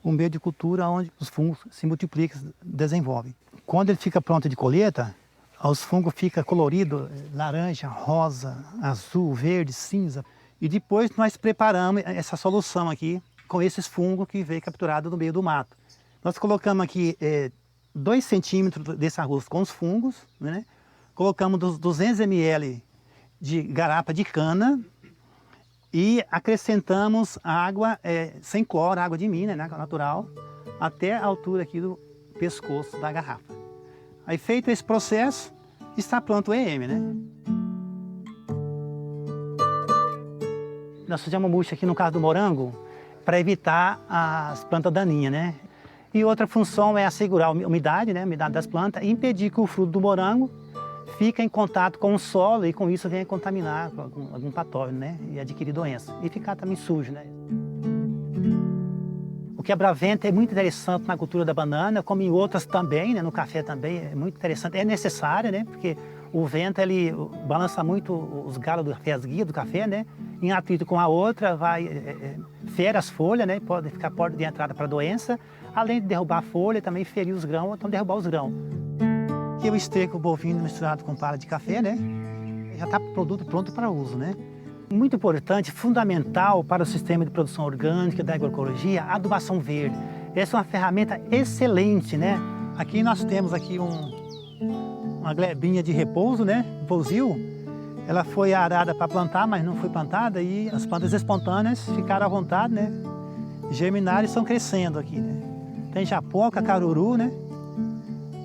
um meio de cultura onde os fungos se multiplicam, desenvolvem. Quando ele fica pronto de colheita, os fungos ficam coloridos, laranja, rosa, azul, verde, cinza. E depois nós preparamos essa solução aqui com esses fungos que veio capturado no meio do mato. Nós colocamos aqui 2 centímetros desse arroz com os fungos, né? Colocamos 200 ml de garapa de cana e acrescentamos água sem cloro, água de mina, né, natural, até a altura aqui do pescoço da garrafa. Aí feito esse processo, está pronto o EM, né? Nós fizemos mulch aqui no caso do morango para evitar as plantas daninhas, né? E outra função é assegurar a umidade, né? A umidade das plantas e impedir que o fruto do morango fique em contato com o solo e com isso venha contaminar com algum patógeno, né? E adquirir doença. E ficar também sujo, né? O quebra-vento é muito interessante na cultura da banana, como em outras também, né? No café também é muito interessante. É necessário, né? Porque o vento, ele balança muito os galhos do café, as guias do café, né? Em atrito com a outra, fere as folhas, né? Pode ficar porta de entrada para doença, além de derrubar a folha, também ferir os grãos, ou então derrubar os grãos. Aqui é o esterco bovino misturado com palha de café, né? Já está produto pronto para uso, né? Muito importante, fundamental para o sistema de produção orgânica da agroecologia, a adubação verde. Essa é uma ferramenta excelente, né? Aqui nós temos aqui uma glebinha de repouso, né? Pousil. Ela foi arada para plantar, mas não foi plantada e as plantas espontâneas ficaram à vontade, né? Germinaram e estão crescendo aqui, né? Tem japoca, caruru, né?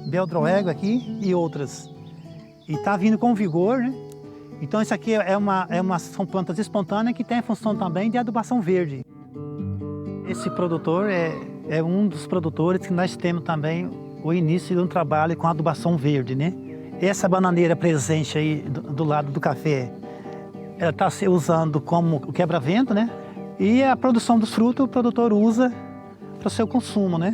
Beldroego aqui e outras. E está vindo com vigor, né? Então isso aqui são plantas espontâneas que tem a função também de adubação verde. Esse produtor é um dos produtores que nós temos também o início de um trabalho com adubação verde, né? Essa bananeira presente aí do lado do café, ela está se usando como o quebra-vento, né? E a produção dos frutos o produtor usa para o seu consumo, né?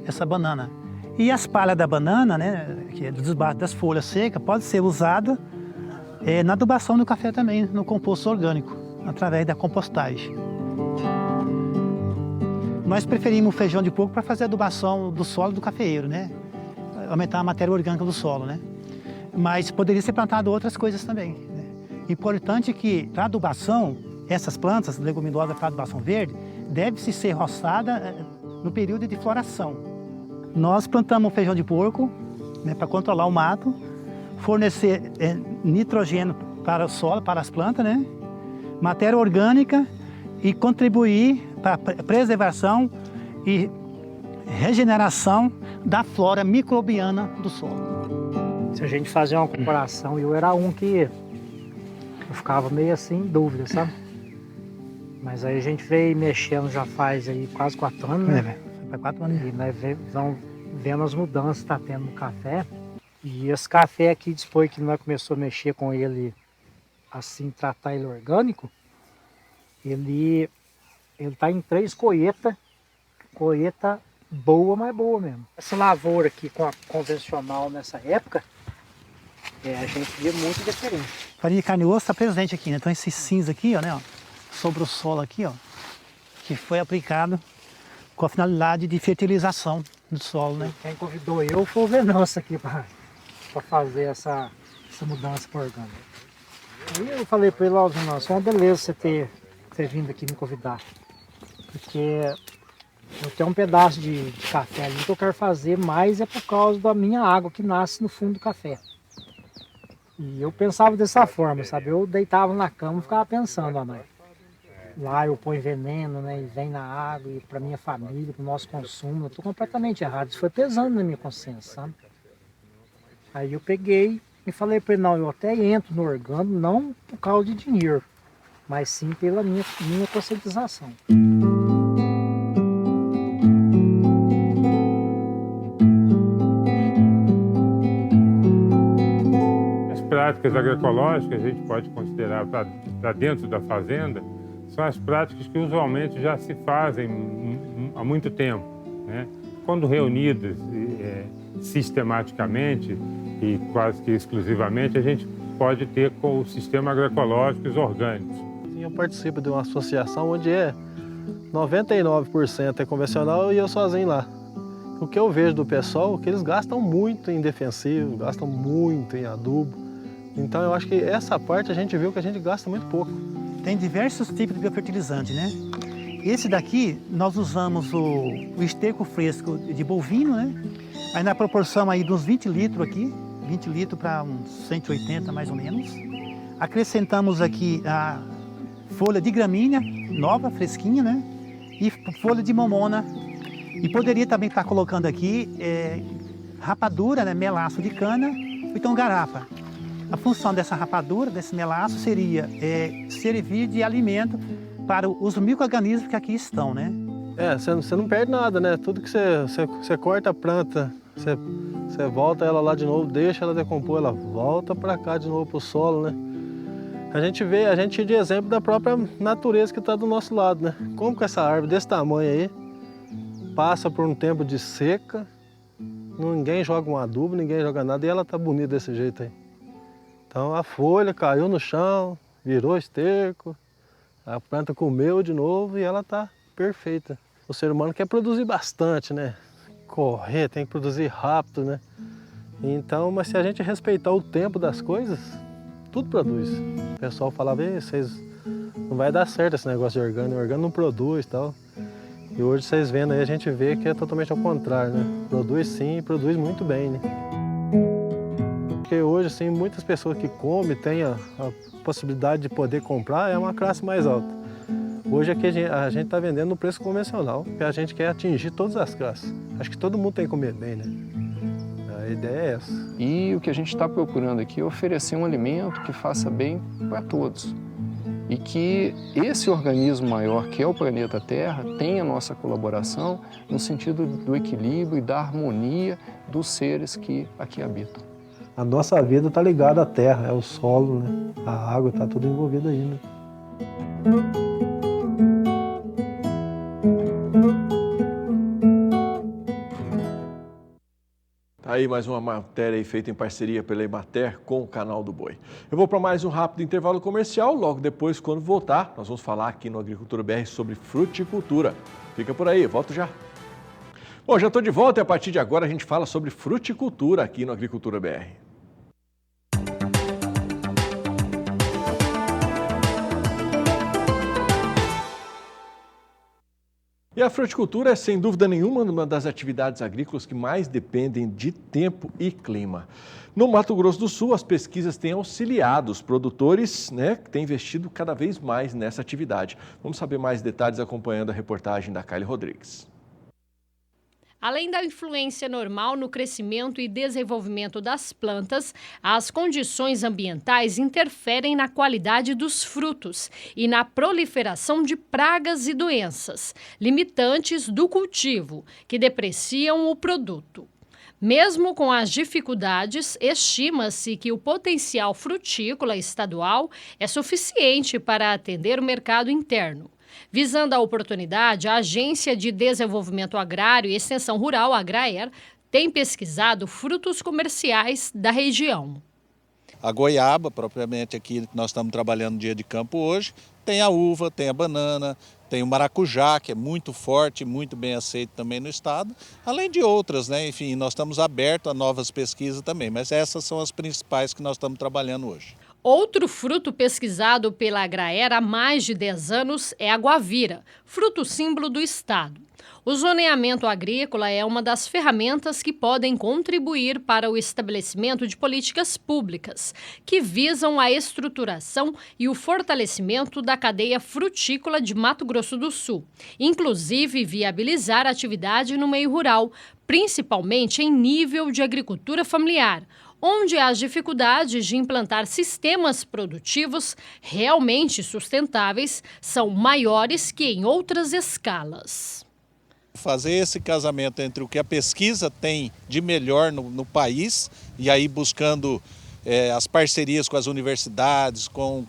Essa banana. E as palhas da banana, né? Que é debaixo das folhas secas, pode ser usada na adubação do café também, no composto orgânico, através da compostagem. Nós preferimos o feijão de porco para fazer a adubação do solo do cafeeiro, né? Aumentar a matéria orgânica do solo, né? Mas poderia ser plantado outras coisas também, né? Importante que, para adubação, essas plantas leguminosas para adubação verde, deve-se ser roçada no período de floração. Nós plantamos feijão de porco, né, para controlar o mato, fornecer nitrogênio para o solo, para as plantas, né? Matéria orgânica e contribuir para a preservação e regeneração da flora microbiana do solo. Se a gente fazer uma comparação, eu era um que eu ficava meio assim em dúvida, sabe? Mas aí a gente veio mexendo já faz aí quase 4 anos, né? Faz 4 anos. E nós vamos vendo as mudanças que está tendo no café. E esse café aqui, depois que nós começamos a mexer com ele, assim, tratar ele orgânico, ele está em 3 colheitas, colheita boa, mas boa mesmo. Essa lavoura aqui com a convencional nessa época, a gente via muito diferente. Farinha de carne e osso está presente aqui, né? Então esse cinza aqui, ó, né, ó, sobre o solo aqui, ó, que foi aplicado com a finalidade de fertilização do solo, né? Quem convidou eu foi o Venâncio aqui para fazer essa mudança para orgânico. Aí eu falei para ele, ó, Venâncio, é uma beleza você ter vindo aqui me convidar, porque eu tenho um pedaço de café ali que eu quero fazer, mas é por causa da minha água que nasce no fundo do café. E eu pensava dessa forma, sabe? Eu deitava na cama e ficava pensando, mãe. Lá eu ponho veneno, né? E vem na água, e para minha família, para o nosso consumo. Eu estou completamente errado. Isso foi pesando na minha consciência, sabe? Aí eu peguei e falei para ele, não, eu até entro no orgânico, não por causa de dinheiro, mas sim pela minha conscientização. As práticas agroecológicas, a gente pode considerar para dentro da fazenda, são as práticas que usualmente já se fazem há muito tempo, né? Quando reunidas sistematicamente e quase que exclusivamente, a gente pode ter com o sistema agroecológico e os orgânicos. Eu participo de uma associação onde 99% é convencional e eu sozinho lá. O que eu vejo do pessoal é que eles gastam muito em defensivo, gastam muito em adubo. Então eu acho que essa parte a gente viu que a gente gasta muito pouco. Tem diversos tipos de biofertilizante, né? Esse daqui nós usamos o esterco fresco de bovino, né? Aí na proporção aí dos 20 litros aqui, 20 litros para uns 180 mais ou menos. Acrescentamos aqui a folha de gramínea, nova, fresquinha, né? E folha de mamona. E poderia também estar colocando aqui rapadura, né? Melaço de cana, ou então garrafa. A função dessa rapadura, desse melaço, seria servir de alimento para os micro-organismos que aqui estão, né? Você não perde nada, né? Tudo que você corta a planta, você volta ela lá de novo, deixa ela decompor, ela volta para cá de novo para o solo, né? A gente de exemplo da própria natureza que está do nosso lado, né? Como que essa árvore desse tamanho aí passa por um tempo de seca, ninguém joga um adubo, ninguém joga nada e ela tá bonita desse jeito aí. Então a folha caiu no chão, virou esterco, a planta comeu de novo e ela tá perfeita. O ser humano quer produzir bastante, né? Correr, tem que produzir rápido, né? Então, mas se a gente respeitar o tempo das coisas, tudo produz. O pessoal falava, vocês não vai dar certo esse negócio de orgânico, o orgânico não produz e tal. E hoje vocês vendo aí, a gente vê que é totalmente ao contrário, né? Produz sim, produz muito bem, né? Porque hoje, assim, muitas pessoas que comem, têm a possibilidade de poder comprar, é uma classe mais alta. Hoje aqui a gente está vendendo no preço convencional, porque a gente quer atingir todas as classes. Acho que todo mundo tem que comer bem, né? A ideia é essa. E o que a gente está procurando aqui é oferecer um alimento que faça bem para todos. E que esse organismo maior, que é o planeta Terra, tenha nossa colaboração no sentido do equilíbrio e da harmonia dos seres que aqui habitam. A nossa vida está ligada à terra, é o solo, né? A água, está tudo envolvido aí, né? Aí mais uma matéria aí feita em parceria pela Emater com o Canal do Boi. Eu vou para mais um rápido intervalo comercial, logo depois, quando voltar, nós vamos falar aqui no Agricultura BR sobre fruticultura. Fica por aí, volto já. Bom, já estou de volta e a partir de agora a gente fala sobre fruticultura aqui no Agricultura BR. E a fruticultura é, sem dúvida nenhuma, uma das atividades agrícolas que mais dependem de tempo e clima. No Mato Grosso do Sul, as pesquisas têm auxiliado os produtores, que têm investido cada vez mais nessa atividade. Vamos saber mais detalhes acompanhando a reportagem da Kylie Rodrigues. Além da influência normal no crescimento e desenvolvimento das plantas, as condições ambientais interferem na qualidade dos frutos e na proliferação de pragas e doenças, limitantes do cultivo, que depreciam o produto. Mesmo com as dificuldades, estima-se que o potencial frutícola estadual é suficiente para atender o mercado interno. Visando a oportunidade, a Agência de Desenvolvimento Agrário e Extensão Rural, Agraer, tem pesquisado frutos comerciais da região. A goiaba, propriamente aqui que nós estamos trabalhando no dia de campo hoje, tem a uva, tem a banana, tem o maracujá, que é muito forte, muito bem aceito também no estado, além de outras, Enfim, nós estamos abertos a novas pesquisas também, mas essas são as principais que nós estamos trabalhando hoje. Outro fruto pesquisado pela Agraer há mais de 10 anos é a guavira, fruto símbolo do estado. O zoneamento agrícola é uma das ferramentas que podem contribuir para o estabelecimento de políticas públicas, que visam a estruturação e o fortalecimento da cadeia frutícola de Mato Grosso do Sul, inclusive viabilizar a atividade no meio rural, principalmente em nível de agricultura familiar, onde as dificuldades de implantar sistemas produtivos realmente sustentáveis são maiores que em outras escalas. Fazer esse casamento entre o que a pesquisa tem de melhor no país, e aí buscando as parcerias com as universidades, com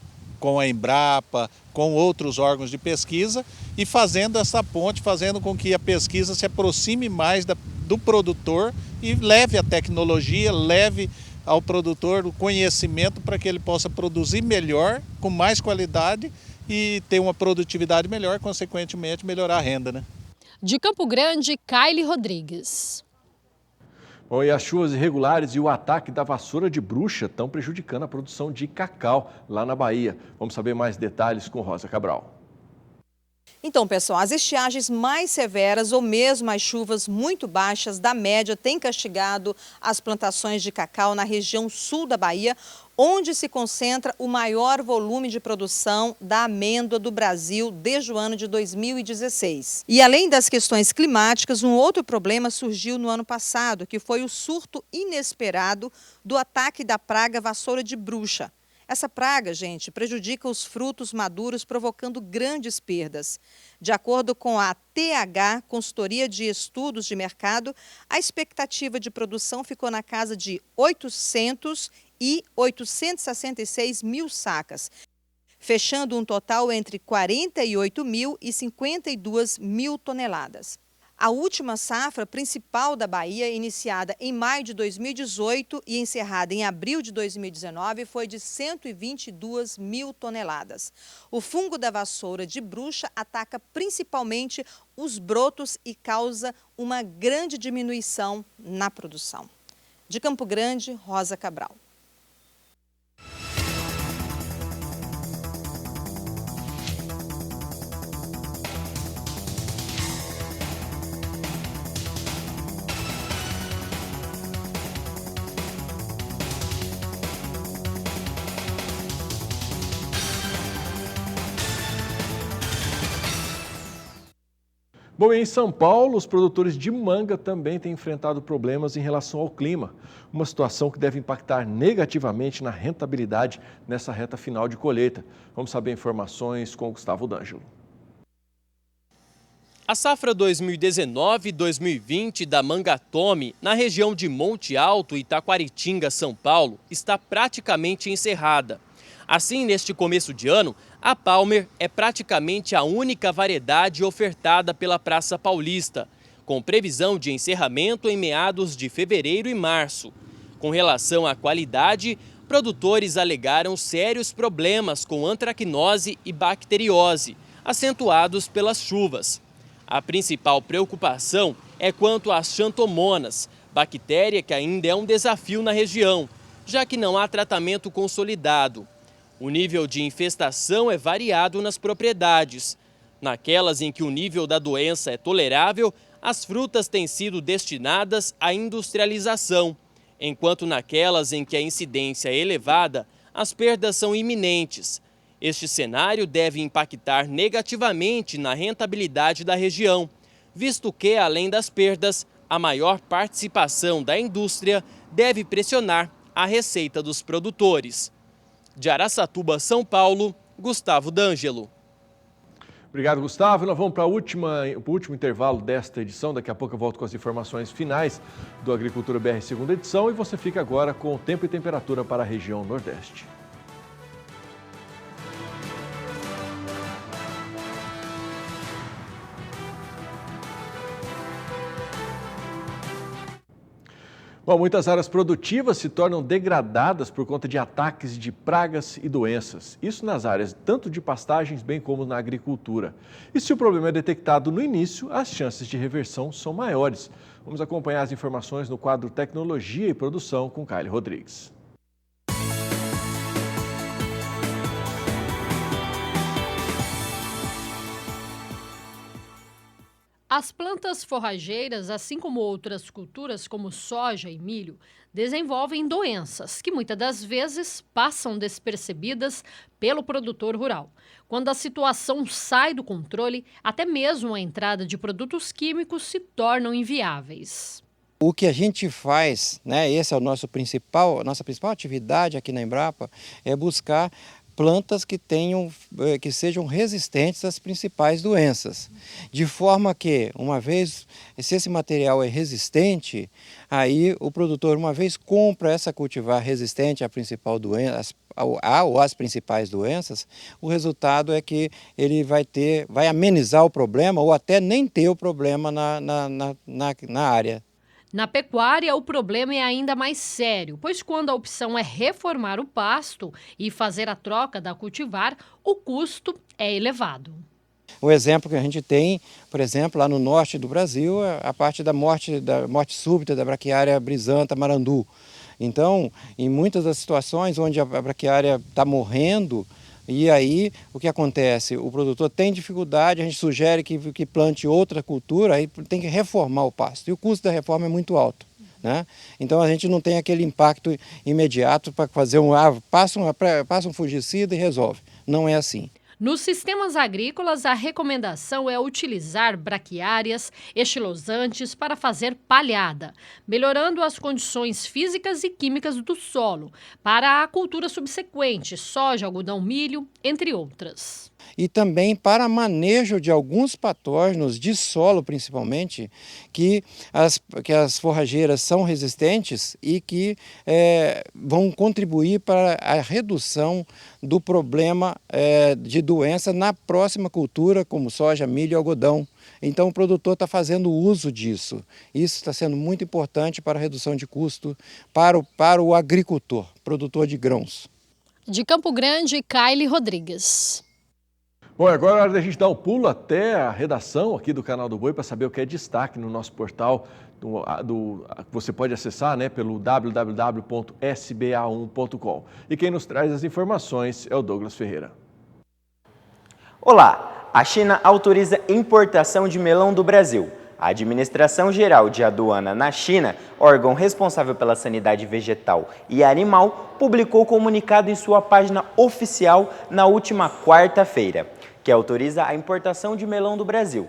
a Embrapa, com outros órgãos de pesquisa, e fazendo essa ponte, fazendo com que a pesquisa se aproxime mais do produtor e leve a tecnologia, leve ao produtor o conhecimento para que ele possa produzir melhor, com mais qualidade e ter uma produtividade melhor, consequentemente melhorar a renda, De Campo Grande, Kylie Rodrigues. Bom, e as chuvas irregulares e o ataque da vassoura de bruxa estão prejudicando a produção de cacau lá na Bahia. Vamos saber mais detalhes com Rosa Cabral. Então, pessoal, as estiagens mais severas ou mesmo as chuvas muito baixas da média têm castigado as plantações de cacau na região sul da Bahia, onde se concentra o maior volume de produção da amêndoa do Brasil desde o ano de 2016. E além das questões climáticas, um outro problema surgiu no ano passado, que foi o surto inesperado do ataque da praga vassoura de bruxa. Essa praga, gente, prejudica os frutos maduros, provocando grandes perdas. De acordo com a TH, Consultoria de Estudos de Mercado, a expectativa de produção ficou na casa de 866 mil sacas, fechando um total entre 48 mil e 52 mil toneladas. A última safra principal da Bahia, iniciada em maio de 2018 e encerrada em abril de 2019, foi de 122 mil toneladas. O fungo da vassoura de bruxa ataca principalmente os brotos e causa uma grande diminuição na produção. De Campo Grande, Rosa Cabral. Bom, em São Paulo, os produtores de manga também têm enfrentado problemas em relação ao clima. Uma situação que deve impactar negativamente na rentabilidade nessa reta final de colheita. Vamos saber informações com o Gustavo D'Angelo. A safra 2019-2020 da manga Tome, na região de Monte Alto e Taquaritinga, São Paulo, está praticamente encerrada. Assim, neste começo de ano, a Palmer é praticamente a única variedade ofertada pela Praça Paulista, com previsão de encerramento em meados de fevereiro e março. Com relação à qualidade, produtores alegaram sérios problemas com antracnose e bacteriose, acentuados pelas chuvas. A principal preocupação é quanto às xantomonas, bactéria que ainda é um desafio na região, já que não há tratamento consolidado. O nível de infestação é variado nas propriedades. Naquelas em que o nível da doença é tolerável, as frutas têm sido destinadas à industrialização, enquanto naquelas em que a incidência é elevada, as perdas são iminentes. Este cenário deve impactar negativamente na rentabilidade da região, visto que, além das perdas, a maior participação da indústria deve pressionar a receita dos produtores. De Araçatuba, São Paulo, Gustavo D'Angelo. Obrigado, Gustavo. Nós vamos para o último intervalo desta edição. Daqui a pouco eu volto com as informações finais do Agricultura BR segunda edição e você fica agora com o tempo e temperatura para a região Nordeste. Bom, muitas áreas produtivas se tornam degradadas por conta de ataques de pragas e doenças. Isso nas áreas tanto de pastagens bem como na agricultura. E se o problema é detectado no início, as chances de reversão são maiores. Vamos acompanhar as informações no quadro Tecnologia e Produção com Kylie Rodrigues. As plantas forrageiras, assim como outras culturas como soja e milho, desenvolvem doenças que muitas das vezes passam despercebidas pelo produtor rural. Quando a situação sai do controle, até mesmo a entrada de produtos químicos se tornam inviáveis. O que a gente faz, né, essa é a nossa principal atividade aqui na Embrapa, é buscar plantas que sejam resistentes às principais doenças. De forma que, uma vez, se esse material é resistente, aí o produtor, uma vez compra essa cultivar resistente à principal doença, ou às principais doenças, o resultado é que ele vai amenizar o problema ou até nem ter o problema na área. Na pecuária, o problema é ainda mais sério, pois quando a opção é reformar o pasto e fazer a troca da cultivar, o custo é elevado. O exemplo que a gente tem, por exemplo, lá no norte do Brasil, a parte da morte súbita da braquiária brisanta marandu. Então, em muitas das situações onde a braquiária está morrendo, E aí, o que acontece? O produtor tem dificuldade, a gente sugere que plante outra cultura, aí tem que reformar o pasto. E o custo da reforma é muito alto, né? Então, a gente não tem aquele impacto imediato para fazer passa um fungicida e resolve. Não é assim. Nos sistemas agrícolas, a recomendação é utilizar braquiárias estilosantes para fazer palhada, melhorando as condições físicas e químicas do solo para a cultura subsequente, soja, algodão, milho, entre outras. E também para manejo de alguns patógenos de solo, principalmente, que as forrageiras são resistentes e que vão contribuir para a redução do problema de doença na próxima cultura, como soja, milho e algodão. Então o produtor está fazendo uso disso. Isso está sendo muito importante para a redução de custo para o agricultor, produtor de grãos. De Campo Grande, Kaile Rodrigues. Bom, agora é hora da gente dar um pulo até a redação aqui do Canal do Boi para saber o que é destaque no nosso portal. Você pode acessar, né, pelo www.sba1.com. E quem nos traz as informações é o Douglas Ferreira. Olá! A China autoriza importação de melão do Brasil. A Administração Geral de Aduana na China, órgão responsável pela sanidade vegetal e animal, publicou comunicado em sua página oficial na última quarta-feira, que autoriza a importação de melão do Brasil.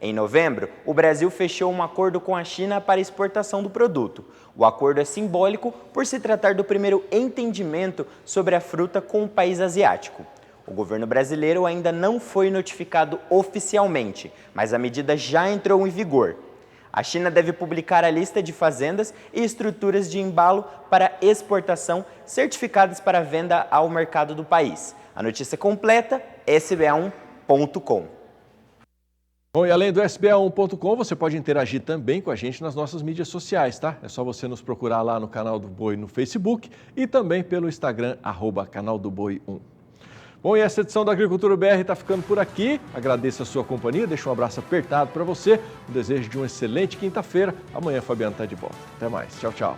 Em novembro, o Brasil fechou um acordo com a China para exportação do produto. O acordo é simbólico por se tratar do primeiro entendimento sobre a fruta com o país asiático. O governo brasileiro ainda não foi notificado oficialmente, mas a medida já entrou em vigor. A China deve publicar a lista de fazendas e estruturas de embalo para exportação certificadas para venda ao mercado do país. A notícia completa, sba1.com. Bom, e além do sba1.com, você pode interagir também com a gente nas nossas mídias sociais, tá? É só você nos procurar lá no Canal do Boi no Facebook e também pelo Instagram, @canaldoboi1. Bom, e essa edição da Agricultura BR está ficando por aqui. Agradeço a sua companhia, deixo um abraço apertado para você. Um desejo de uma excelente quinta-feira. Amanhã a Fabiana está de volta. Até mais. Tchau, tchau.